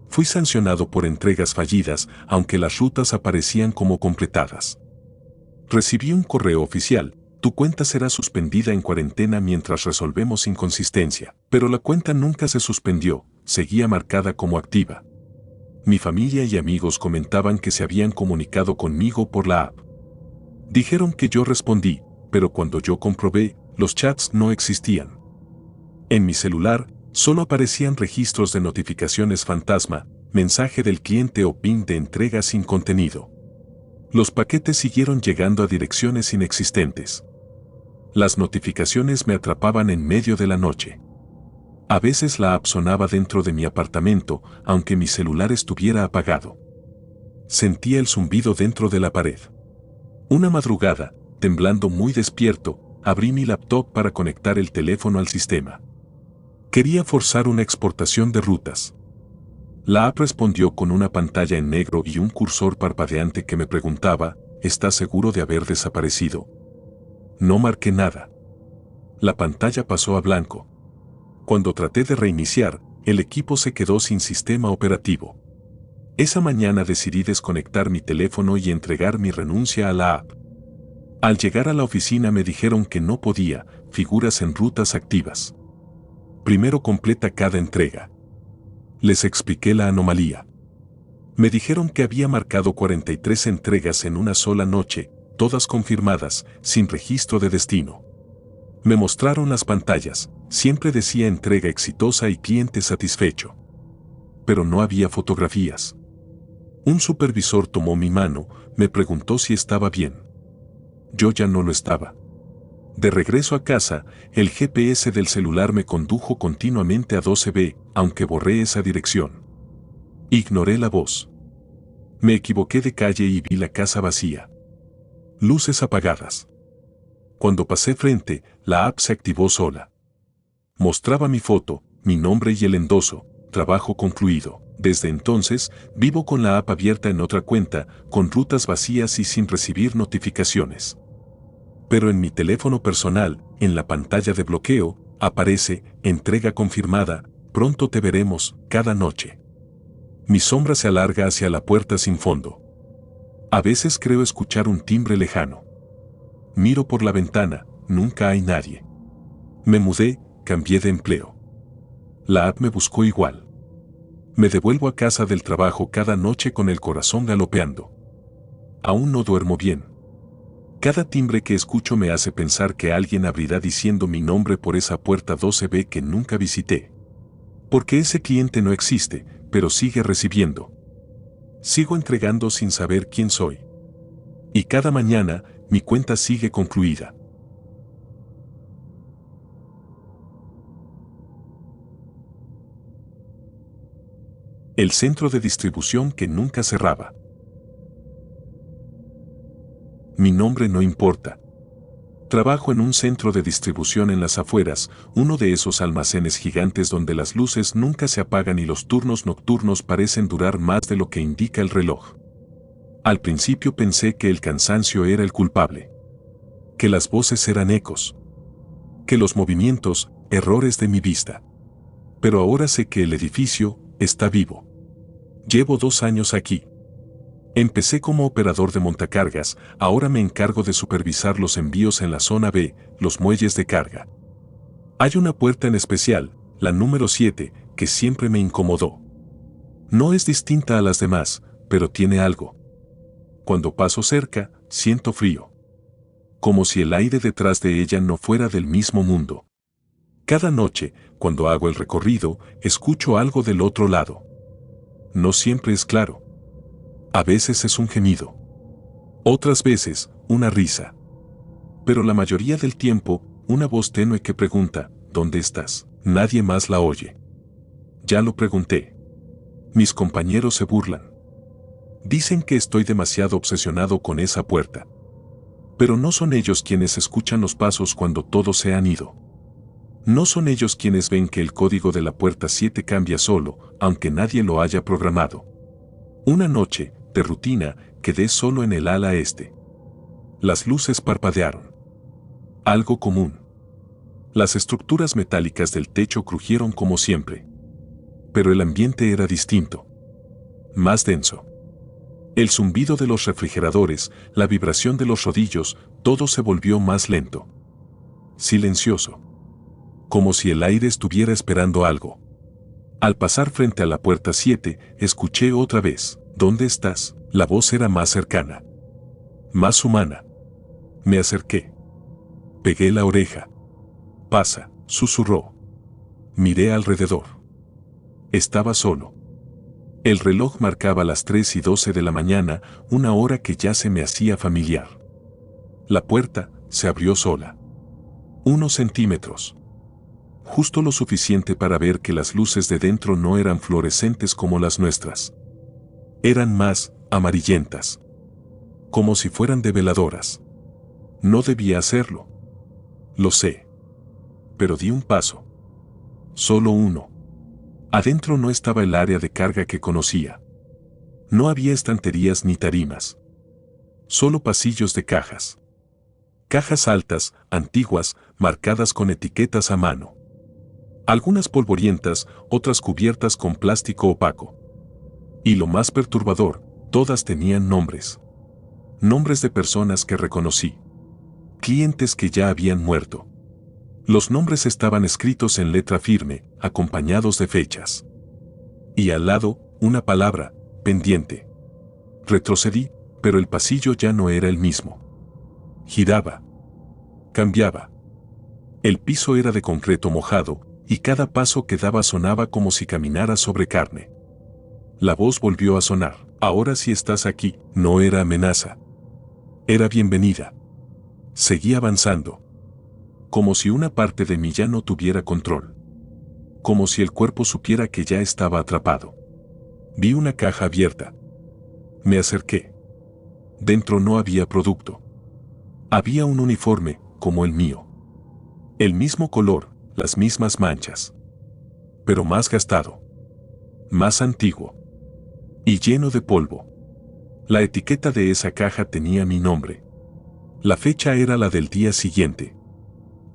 Fui sancionado por entregas fallidas, aunque las rutas aparecían como completadas. Recibí un correo oficial. Tu cuenta será suspendida en cuarentena mientras resolvemos inconsistencia. Pero la cuenta nunca se suspendió, seguía marcada como activa. Mi familia y amigos comentaban que se habían comunicado conmigo por la app. Dijeron que yo respondí, pero cuando yo comprobé, los chats no existían. En mi celular, solo aparecían registros de notificaciones fantasma, mensaje del cliente o pin de entrega sin contenido. Los paquetes siguieron llegando a direcciones inexistentes. Las notificaciones me atrapaban en medio de la noche. A veces la app sonaba dentro de mi apartamento, aunque mi celular estuviera apagado. Sentía el zumbido dentro de la pared. Una madrugada, temblando muy despierto, abrí mi laptop para conectar el teléfono al sistema. Quería forzar una exportación de rutas. La app respondió con una pantalla en negro y un cursor parpadeante que me preguntaba, ¿estás seguro de haber desaparecido? No marqué nada. La pantalla pasó a blanco. Cuando traté de reiniciar, el equipo se quedó sin sistema operativo. Esa mañana decidí desconectar mi teléfono y entregar mi renuncia a la app. Al llegar a la oficina me dijeron que no podía, figuras en rutas activas. Primero completa cada entrega. Les expliqué la anomalía. Me dijeron que había marcado 43 entregas en una sola noche, todas confirmadas, sin registro de destino. Me mostraron las pantallas, siempre decía entrega exitosa y cliente satisfecho. Pero no había fotografías. Un supervisor tomó mi mano, me preguntó si estaba bien. Yo ya no lo estaba. De regreso a casa, el GPS del celular me condujo continuamente a 12B, aunque borré esa dirección. Ignoré la voz. Me equivoqué de calle y vi la casa vacía. Luces apagadas. Cuando pasé frente, la app se activó sola. Mostraba mi foto, mi nombre y el endoso, trabajo concluido. Desde entonces, vivo con la app abierta en otra cuenta, con rutas vacías y sin recibir notificaciones. Pero en mi teléfono personal, en la pantalla de bloqueo, aparece, entrega confirmada, pronto te veremos, cada noche. Mi sombra se alarga hacia la puerta sin fondo. A veces creo escuchar un timbre lejano. Miro por la ventana, nunca hay nadie. Me mudé, cambié de empleo. La app me buscó igual. Me devuelvo a casa del trabajo cada noche con el corazón galopeando. Aún no duermo bien. Cada timbre que escucho me hace pensar que alguien abrirá diciendo mi nombre por esa puerta 12B que nunca visité. Porque ese cliente no existe, pero sigue recibiendo. Sigo entregando sin saber quién soy. Y cada mañana, mi cuenta sigue concluida. El centro de distribución que nunca cerraba. Mi nombre no importa. Trabajo en un centro de distribución en las afueras, uno de esos almacenes gigantes donde las luces nunca se apagan y los turnos nocturnos parecen durar más de lo que indica el reloj. Al principio pensé que el cansancio era el culpable. Que las voces eran ecos. Que los movimientos, errores de mi vista. Pero ahora sé que el edificio está vivo. Llevo 2 años aquí. Empecé como operador de montacargas, ahora me encargo de supervisar los envíos en la zona B, los muelles de carga. Hay una puerta en especial, la número 7, que siempre me incomodó. No es distinta a las demás, pero tiene algo. Cuando paso cerca, siento frío. Como si el aire detrás de ella no fuera del mismo mundo. Cada noche, cuando hago el recorrido, escucho algo del otro lado. No siempre es claro. A veces es un gemido. Otras veces, una risa. Pero la mayoría del tiempo, una voz tenue que pregunta, ¿dónde estás? Nadie más la oye. Ya lo pregunté. Mis compañeros se burlan. Dicen que estoy demasiado obsesionado con esa puerta. Pero no son ellos quienes escuchan los pasos cuando todos se han ido. No son ellos quienes ven que el código de la puerta 7 cambia solo, aunque nadie lo haya programado. Una noche, de rutina, quedé solo en el ala este. Las luces parpadearon. Algo común. Las estructuras metálicas del techo crujieron como siempre. Pero el ambiente era distinto. Más denso. El zumbido de los refrigeradores, la vibración de los rodillos, todo se volvió más lento. Silencioso. Como si el aire estuviera esperando algo. Al pasar frente a la puerta 7, escuché otra vez, ¿dónde estás? La voz era más cercana. Más humana. Me acerqué. Pegué la oreja. Pasa, susurró. Miré alrededor. Estaba solo. El reloj marcaba las 3:12 de la mañana, una hora que ya se me hacía familiar. La puerta se abrió sola. Unos centímetros. Justo lo suficiente para ver que las luces de dentro no eran fluorescentes como las nuestras. Eran más amarillentas. Como si fueran de veladoras. No debía hacerlo. Lo sé. Pero di un paso. Solo uno. Adentro no estaba el área de carga que conocía. No había estanterías ni tarimas. Solo pasillos de cajas. Cajas altas, antiguas, marcadas con etiquetas a mano. Algunas polvorientas, otras cubiertas con plástico opaco. Y lo más perturbador, todas tenían nombres. Nombres de personas que reconocí. Clientes que ya habían muerto. Los nombres estaban escritos en letra firme, acompañados de fechas. Y al lado, una palabra, pendiente. Retrocedí, pero el pasillo ya no era el mismo. Giraba. Cambiaba. El piso era de concreto mojado, y cada paso que daba sonaba como si caminara sobre carne. La voz volvió a sonar. Ahora si estás aquí, no era amenaza. Era bienvenida. Seguí avanzando. Como si una parte de mí ya no tuviera control. Como si el cuerpo supiera que ya estaba atrapado. Vi una caja abierta. Me acerqué. Dentro no había producto. Había un uniforme, como el mío. El mismo color, las mismas manchas. Pero más gastado. Más antiguo. Y lleno de polvo. La etiqueta de esa caja tenía mi nombre. La fecha era la del día siguiente.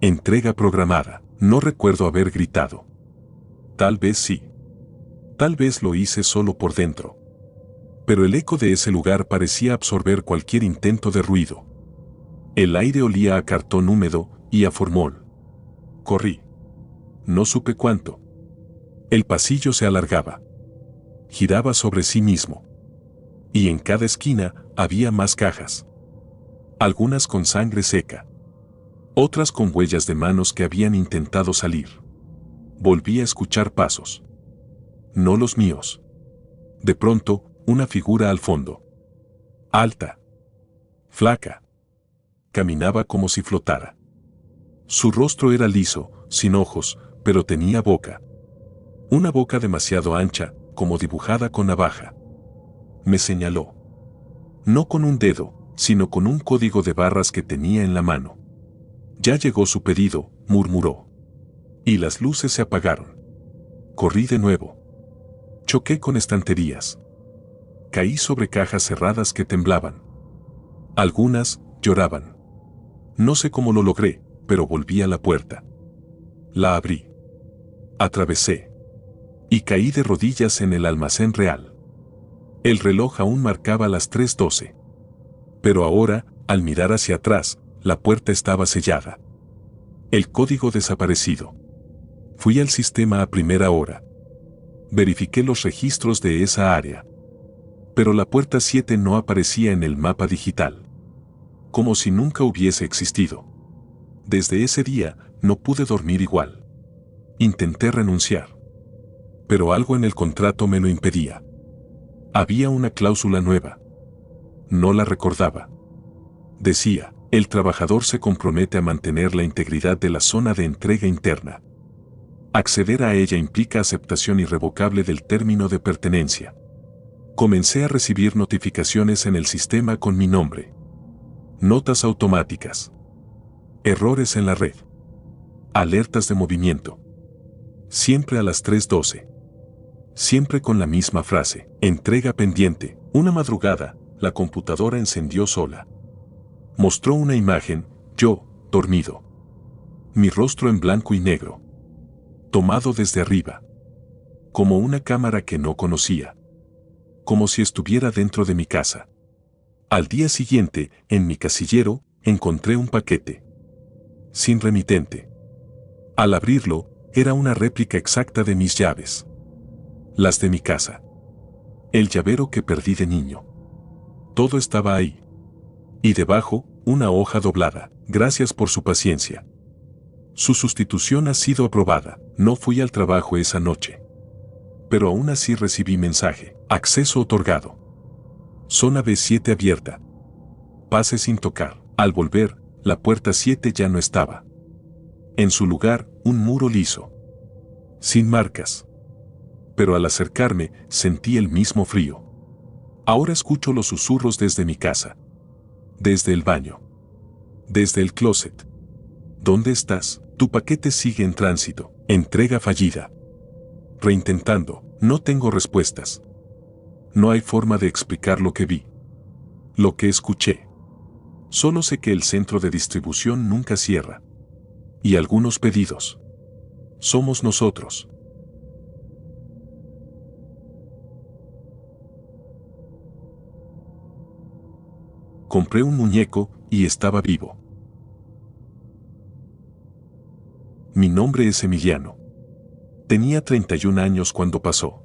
Entrega programada. No recuerdo haber gritado. Tal vez sí. Tal vez lo hice solo por dentro. Pero el eco de ese lugar parecía absorber cualquier intento de ruido. El aire olía a cartón húmedo y a formol. Corrí. No supe cuánto. El pasillo se alargaba. Giraba sobre sí mismo. Y en cada esquina había más cajas. Algunas con sangre seca. Otras con huellas de manos que habían intentado salir. Volví a escuchar pasos. No los míos. De pronto, una figura al fondo. Alta. Flaca. Caminaba como si flotara. Su rostro era liso, sin ojos, pero tenía boca. Una boca demasiado ancha, como dibujada con navaja. Me señaló. No con un dedo, sino con un código de barras que tenía en la mano. Ya llegó su pedido, murmuró. Y las luces se apagaron. Corrí de nuevo. Choqué con estanterías. Caí sobre cajas cerradas que temblaban. Algunas lloraban. No sé cómo lo logré, pero volví a la puerta. La abrí. Atravesé. Y caí de rodillas en el almacén real. El reloj aún marcaba las 3:12. Pero ahora, al mirar hacia atrás, la puerta estaba sellada. El código desaparecido. Fui al sistema a primera hora. Verifiqué los registros de esa área. Pero la puerta 7 no aparecía en el mapa digital. Como si nunca hubiese existido. Desde ese día, no pude dormir igual. Intenté renunciar. Pero algo en el contrato me lo impedía. Había una cláusula nueva. No la recordaba. Decía, el trabajador se compromete a mantener la integridad de la zona de entrega interna. Acceder a ella implica aceptación irrevocable del término de pertenencia. Comencé a recibir notificaciones en el sistema con mi nombre. Notas automáticas. Errores en la red. Alertas de movimiento. Siempre a las 3:12. Siempre con la misma frase. Entrega pendiente. Una madrugada, la computadora encendió sola. Mostró una imagen, yo, dormido. Mi rostro en blanco y negro. Tomado desde arriba. Como una cámara que no conocía. Como si estuviera dentro de mi casa. Al día siguiente, en mi casillero, encontré un paquete. Sin remitente. Al abrirlo, era una réplica exacta de mis llaves. Las de mi casa. El llavero que perdí de niño. Todo estaba ahí. Y debajo, una hoja doblada. Gracias por su paciencia. Su sustitución ha sido aprobada. No fui al trabajo esa noche. Pero aún así recibí mensaje. Acceso otorgado. Zona B7 abierta. Pase sin tocar. Al volver, la puerta 7 ya no estaba. En su lugar, un muro liso. Sin marcas. Pero al acercarme, sentí el mismo frío. Ahora escucho los susurros desde mi casa. Desde el baño. Desde el closet. ¿Dónde estás? Tu paquete sigue en tránsito. Entrega fallida. Reintentando. No tengo respuestas. No hay forma de explicar lo que vi. Lo que escuché. Solo sé que el centro de distribución nunca cierra. Y algunos pedidos. Somos nosotros. Compré un muñeco y estaba vivo. Mi nombre es Emiliano. Tenía 31 años cuando pasó.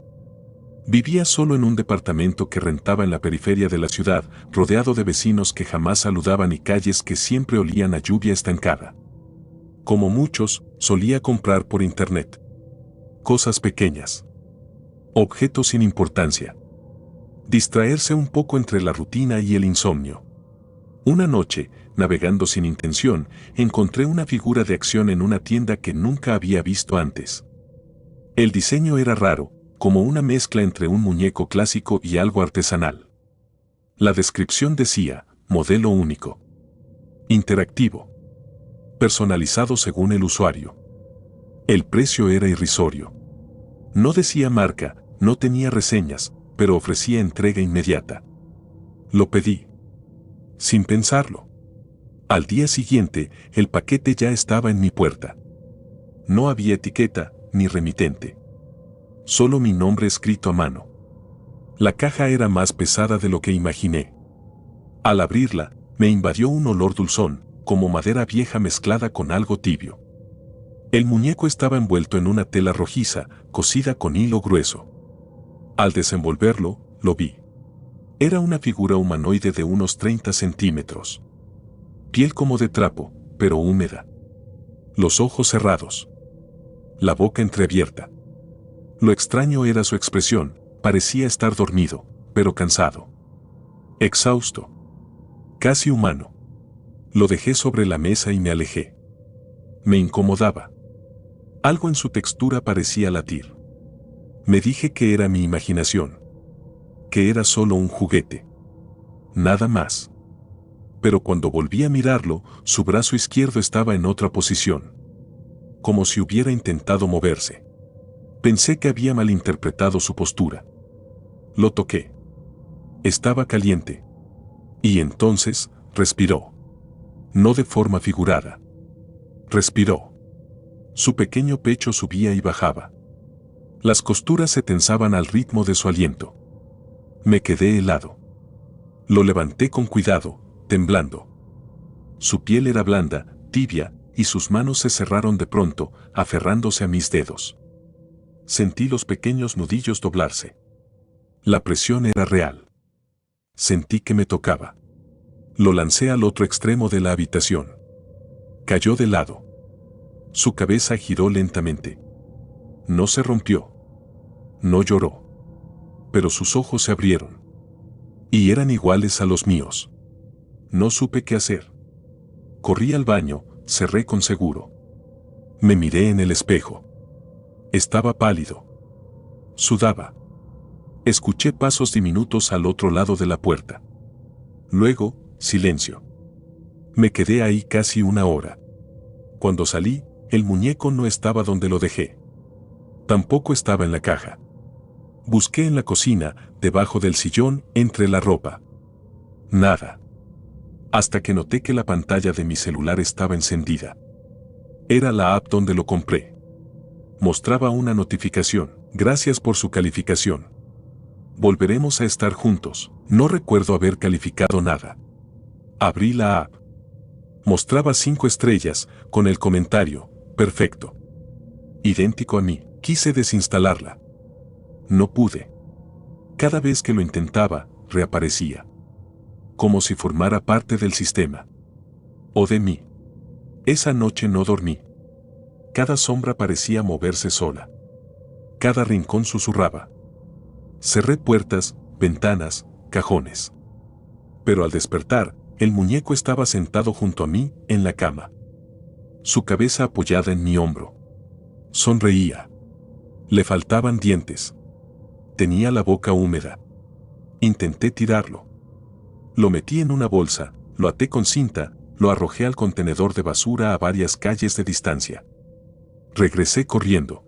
Vivía solo en un departamento que rentaba en la periferia de la ciudad, rodeado de vecinos que jamás saludaban y calles que siempre olían a lluvia estancada. Como muchos, solía comprar por internet. Cosas pequeñas. Objetos sin importancia. Distraerse un poco entre la rutina y el insomnio. Una noche, navegando sin intención, encontré una figura de acción en una tienda que nunca había visto antes. El diseño era raro, como una mezcla entre un muñeco clásico y algo artesanal. La descripción decía, modelo único. Interactivo. Personalizado según el usuario. El precio era irrisorio. No decía marca, no tenía reseñas, pero ofrecía entrega inmediata. Lo pedí. Sin pensarlo. Al día siguiente, el paquete ya estaba en mi puerta. No había etiqueta, ni remitente. Solo mi nombre escrito a mano. La caja era más pesada de lo que imaginé. Al abrirla, me invadió un olor dulzón, como madera vieja mezclada con algo tibio. El muñeco estaba envuelto en una tela rojiza, cosida con hilo grueso. Al desenvolverlo, lo vi. Era una figura humanoide de unos 30 centímetros. Piel como de trapo, pero húmeda. Los ojos cerrados. La boca entreabierta. Lo extraño era su expresión, parecía estar dormido, pero cansado. Exhausto. Casi humano. Lo dejé sobre la mesa y me alejé. Me incomodaba. Algo en su textura parecía latir. Me dije que era mi imaginación. Que era solo un juguete. Nada más. Pero cuando volví a mirarlo, su brazo izquierdo estaba en otra posición. Como si hubiera intentado moverse. Pensé que había malinterpretado su postura. Lo toqué. Estaba caliente. Y entonces, respiró. No de forma figurada. Respiró. Su pequeño pecho subía y bajaba. Las costuras se tensaban al ritmo de su aliento. Me quedé helado. Lo levanté con cuidado, temblando. Su piel era blanda, tibia, y sus manos se cerraron de pronto, aferrándose a mis dedos. Sentí los pequeños nudillos doblarse. La presión era real. Sentí que me tocaba. Lo lancé al otro extremo de la habitación. Cayó de lado. Su cabeza giró lentamente. No se rompió. No lloró. Pero sus ojos se abrieron. Y eran iguales a los míos. No supe qué hacer. Corrí al baño, cerré con seguro. Me miré en el espejo. Estaba pálido. Sudaba. Escuché pasos diminutos al otro lado de la puerta. Luego, silencio. Me quedé ahí casi una hora. Cuando salí, el muñeco no estaba donde lo dejé. Tampoco estaba en la caja. Busqué en la cocina, debajo del sillón, entre la ropa. Nada. Hasta que noté que la pantalla de mi celular estaba encendida. Era la app donde lo compré. Mostraba una notificación. Gracias por su calificación. Volveremos a estar juntos. No recuerdo haber calificado nada. Abrí la app. Mostraba 5 estrellas, con el comentario, perfecto. Idéntico a mí. Quise desinstalarla. No pude. Cada vez que lo intentaba, reaparecía. Como si formara parte del sistema. O de mí. Esa noche no dormí. Cada sombra parecía moverse sola. Cada rincón susurraba. Cerré puertas, ventanas, cajones. Pero al despertar, el muñeco estaba sentado junto a mí, en la cama. Su cabeza apoyada en mi hombro. Sonreía. Le faltaban dientes. Tenía la boca húmeda. Intenté tirarlo. Lo metí en una bolsa, lo até con cinta, lo arrojé al contenedor de basura a varias calles de distancia. Regresé corriendo.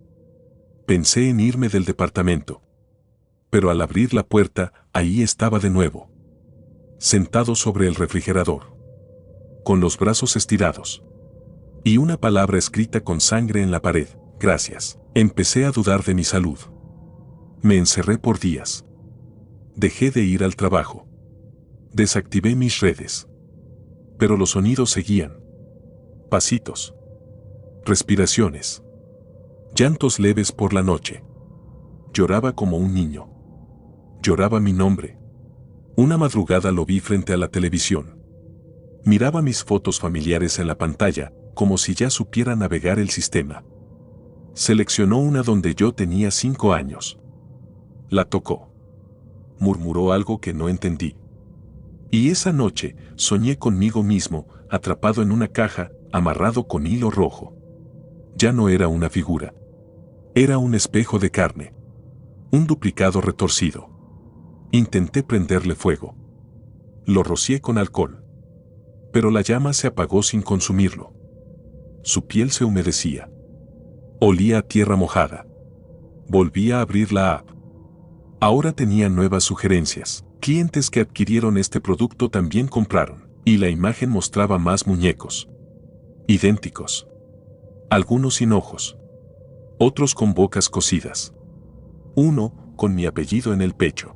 Pensé en irme del departamento. Pero al abrir la puerta, ahí estaba de nuevo. Sentado sobre el refrigerador. Con los brazos estirados. Y una palabra escrita con sangre en la pared: gracias. Empecé a dudar de mi salud. Me encerré por días. Dejé de ir al trabajo. Desactivé mis redes. Pero los sonidos seguían. Pasitos. Respiraciones. Llantos leves por la noche. Lloraba como un niño. Lloraba mi nombre. Una madrugada lo vi frente a la televisión. Miraba mis fotos familiares en la pantalla, como si ya supiera navegar el sistema. Seleccionó una donde yo tenía 5 años. La tocó. Murmuró algo que no entendí. Y esa noche soñé conmigo mismo, atrapado en una caja, amarrado con hilo rojo. Ya no era una figura. Era un espejo de carne. Un duplicado retorcido. Intenté prenderle fuego. Lo rocié con alcohol. Pero la llama se apagó sin consumirlo. Su piel se humedecía. Olía a tierra mojada. Volví a abrir la app. Ahora tenía nuevas sugerencias. Clientes que adquirieron este producto también compraron, y la imagen mostraba más muñecos. Idénticos. Algunos sin ojos. Otros con bocas cosidas. Uno con mi apellido en el pecho.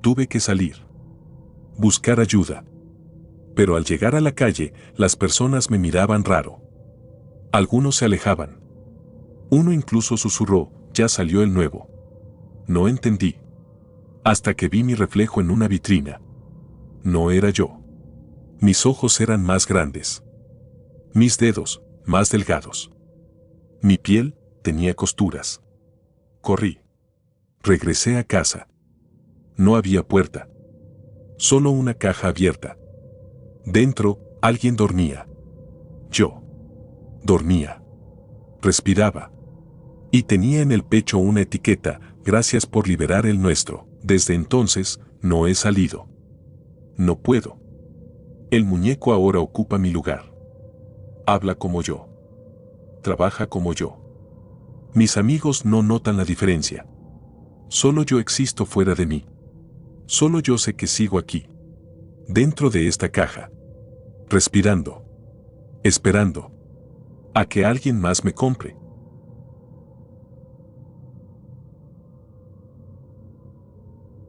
Tuve que salir. Buscar ayuda. Pero al llegar a la calle, las personas me miraban raro. Algunos se alejaban. Uno incluso susurró: ya salió el nuevo. No entendí. Hasta que vi mi reflejo en una vitrina. No era yo. Mis ojos eran más grandes. Mis dedos, más delgados. Mi piel tenía costuras. Corrí. Regresé a casa. No había puerta. Solo una caja abierta. Dentro, alguien dormía. Yo. Dormía. Respiraba. Y tenía en el pecho una etiqueta: gracias por liberar el nuestro. Desde entonces, no he salido. No puedo. El muñeco ahora ocupa mi lugar. Habla como yo. Trabaja como yo. Mis amigos no notan la diferencia. Solo yo existo fuera de mí. Solo yo sé que sigo aquí. Dentro de esta caja. Respirando. Esperando. A que alguien más me compre.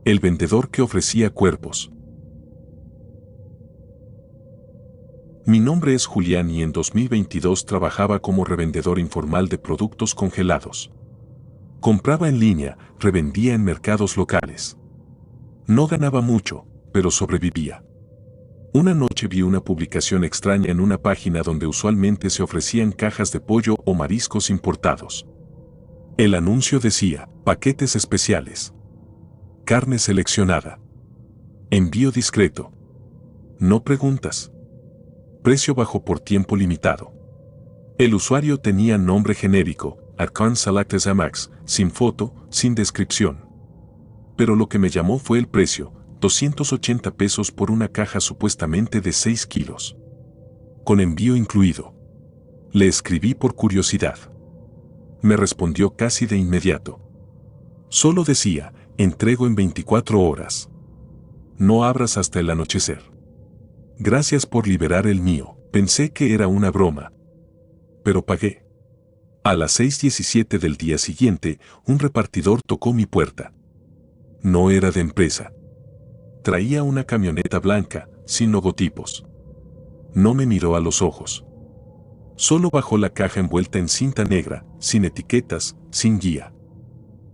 El vendedor que ofrecía cuerpos. Mi nombre es Julián y en 2022 trabajaba como revendedor informal de productos congelados. Compraba en línea, revendía en mercados locales. No ganaba mucho, pero sobrevivía. Una noche vi una publicación extraña en una página donde usualmente se ofrecían cajas de pollo o mariscos importados. El anuncio decía: paquetes especiales. Carne seleccionada. Envío discreto. No preguntas. Precio bajo por tiempo limitado. El usuario tenía nombre genérico: Arcon Selectes Amax, sin foto, sin descripción. Pero lo que me llamó fue el precio: 280 pesos por una caja supuestamente de 6 kilos. Con envío incluido. Le escribí por curiosidad. Me respondió casi de inmediato. Solo decía: entrego en 24 horas. No abras hasta el anochecer. Gracias por liberar el mío. Pensé que era una broma. Pero pagué. A las 6:17 del día siguiente, un repartidor tocó mi puerta. No era de empresa. Traía una camioneta blanca, sin logotipos. No me miró a los ojos. Solo bajó la caja envuelta en cinta negra, sin etiquetas, sin guía.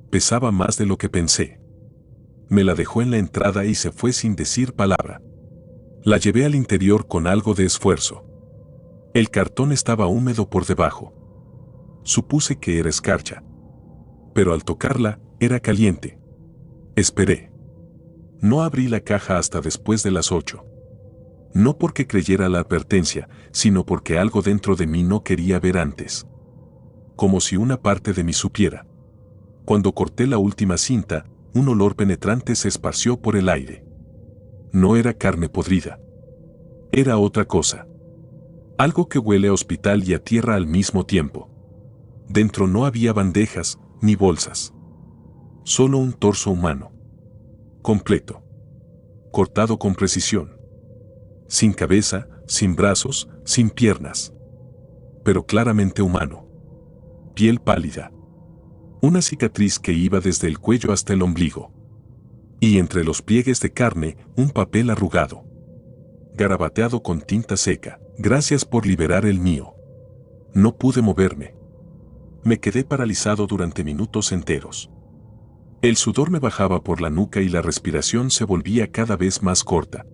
Pesaba más de lo que pensé. Me la dejó en la entrada y se fue sin decir palabra. La llevé al interior con algo de esfuerzo. El cartón estaba húmedo por debajo. Supuse que era escarcha. Pero al tocarla, era caliente. Esperé. No abrí la caja hasta después de las 8. No porque creyera la advertencia, sino porque algo dentro de mí no quería ver antes. Como si una parte de mí supiera. Cuando corté la última cinta, un olor penetrante se esparció por el aire. No era carne podrida. Era otra cosa. Algo que huele a hospital y a tierra al mismo tiempo. Dentro no había bandejas ni bolsas. Solo un torso humano. Completo. Cortado con precisión. Sin cabeza, sin brazos, sin piernas. Pero claramente humano. Piel pálida. Una cicatriz que iba desde el cuello hasta el ombligo. Y entre los pliegues de carne, un papel arrugado. Garabateado con tinta seca. Gracias por liberar el mío. No pude moverme. Me quedé paralizado durante minutos enteros. El sudor me bajaba por la nuca y la respiración se volvía cada vez más corta.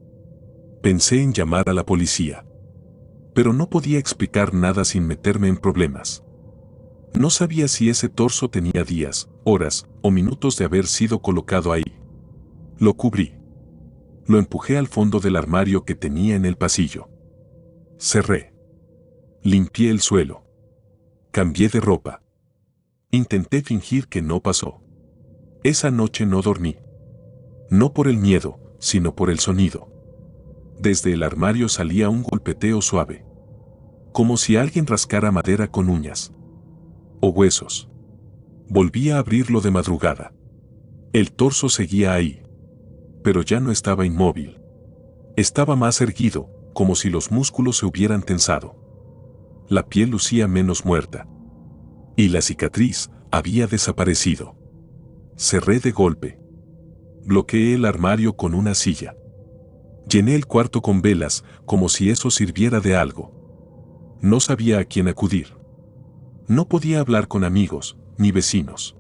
Pensé en llamar a la policía. Pero no podía explicar nada sin meterme en problemas. No sabía si ese torso tenía días, horas o minutos de haber sido colocado ahí. Lo cubrí. Lo empujé al fondo del armario que tenía en el pasillo. Cerré. Limpié el suelo. Cambié de ropa. Intenté fingir que no pasó. Esa noche no dormí. No por el miedo, sino por el sonido. Desde el armario salía un golpeteo suave. Como si alguien rascara madera con uñas. O huesos. Volví a abrirlo de madrugada. El torso seguía ahí. Pero ya no estaba inmóvil. Estaba más erguido, como si los músculos se hubieran tensado. La piel lucía menos muerta. Y la cicatriz había desaparecido. Cerré de golpe. Bloqueé el armario con una silla. Llené el cuarto con velas, como si eso sirviera de algo. No sabía a quién acudir. No podía hablar con amigos, ni vecinos.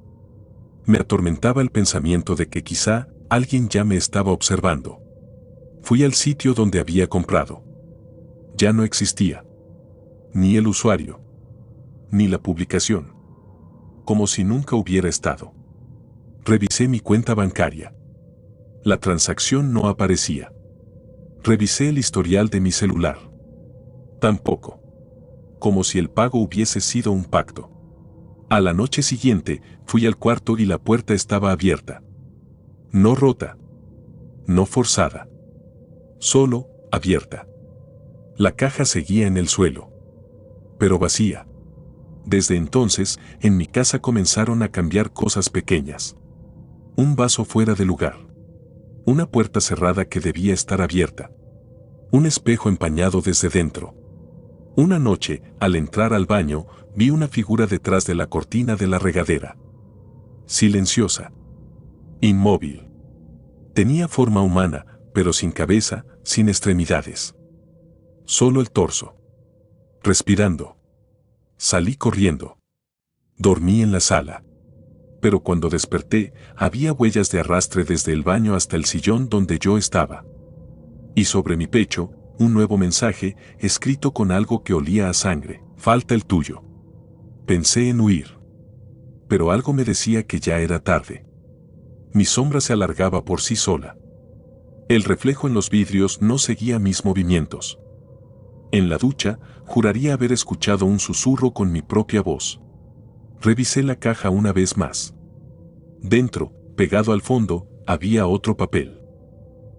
Me atormentaba el pensamiento de que quizá alguien ya me estaba observando. Fui al sitio donde había comprado. Ya no existía. Ni el usuario. Ni la publicación. Como si nunca hubiera estado. Revisé mi cuenta bancaria. La transacción no aparecía. Revisé el historial de mi celular. Tampoco. Como si el pago hubiese sido un pacto. A la noche siguiente, fui al cuarto y la puerta estaba abierta. No rota. No forzada. Solo, abierta. La caja seguía en el suelo. Pero vacía. Desde entonces, en mi casa comenzaron a cambiar cosas pequeñas. Un vaso fuera de lugar. Una puerta cerrada que debía estar abierta. Un espejo empañado desde dentro. Una noche, al entrar al baño, vi una figura detrás de la cortina de la regadera. Silenciosa. Inmóvil. Tenía forma humana, pero sin cabeza, sin extremidades. Solo el torso. Respirando. Salí corriendo. Dormí en la sala. Pero cuando desperté, había huellas de arrastre desde el baño hasta el sillón donde yo estaba. Y sobre mi pecho, un nuevo mensaje, escrito con algo que olía a sangre. Falta el tuyo. Pensé en huir. Pero algo me decía que ya era tarde. Mi sombra se alargaba por sí sola. El reflejo en los vidrios no seguía mis movimientos. En la ducha, juraría haber escuchado un susurro con mi propia voz. Revisé la caja una vez más. Dentro, pegado al fondo, había otro papel.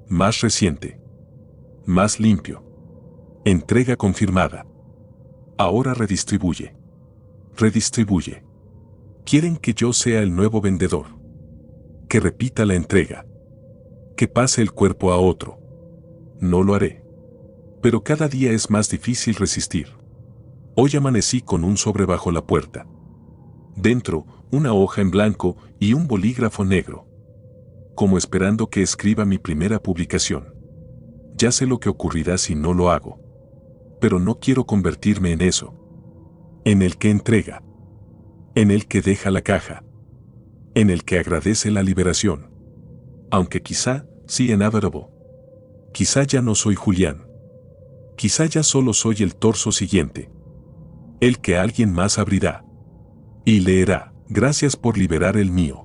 Más reciente. Más limpio. Entrega confirmada. Ahora redistribuye. Redistribuye. Quieren que yo sea el nuevo vendedor. Que repita la entrega. Que pase el cuerpo a otro. No lo haré. Pero cada día es más difícil resistir. Hoy amanecí con un sobre bajo la puerta. Dentro, una hoja en blanco y un bolígrafo negro. Como esperando que escriba mi primera publicación. Ya sé lo que ocurrirá si no lo hago. Pero no quiero convertirme en eso. En el que entrega. En el que deja la caja. En el que agradece la liberación. Aunque quizá, sí inevitable. Quizá ya no soy Julián. Quizá ya solo soy el torso siguiente. El que alguien más abrirá. Y leerá, gracias por liberar el mío.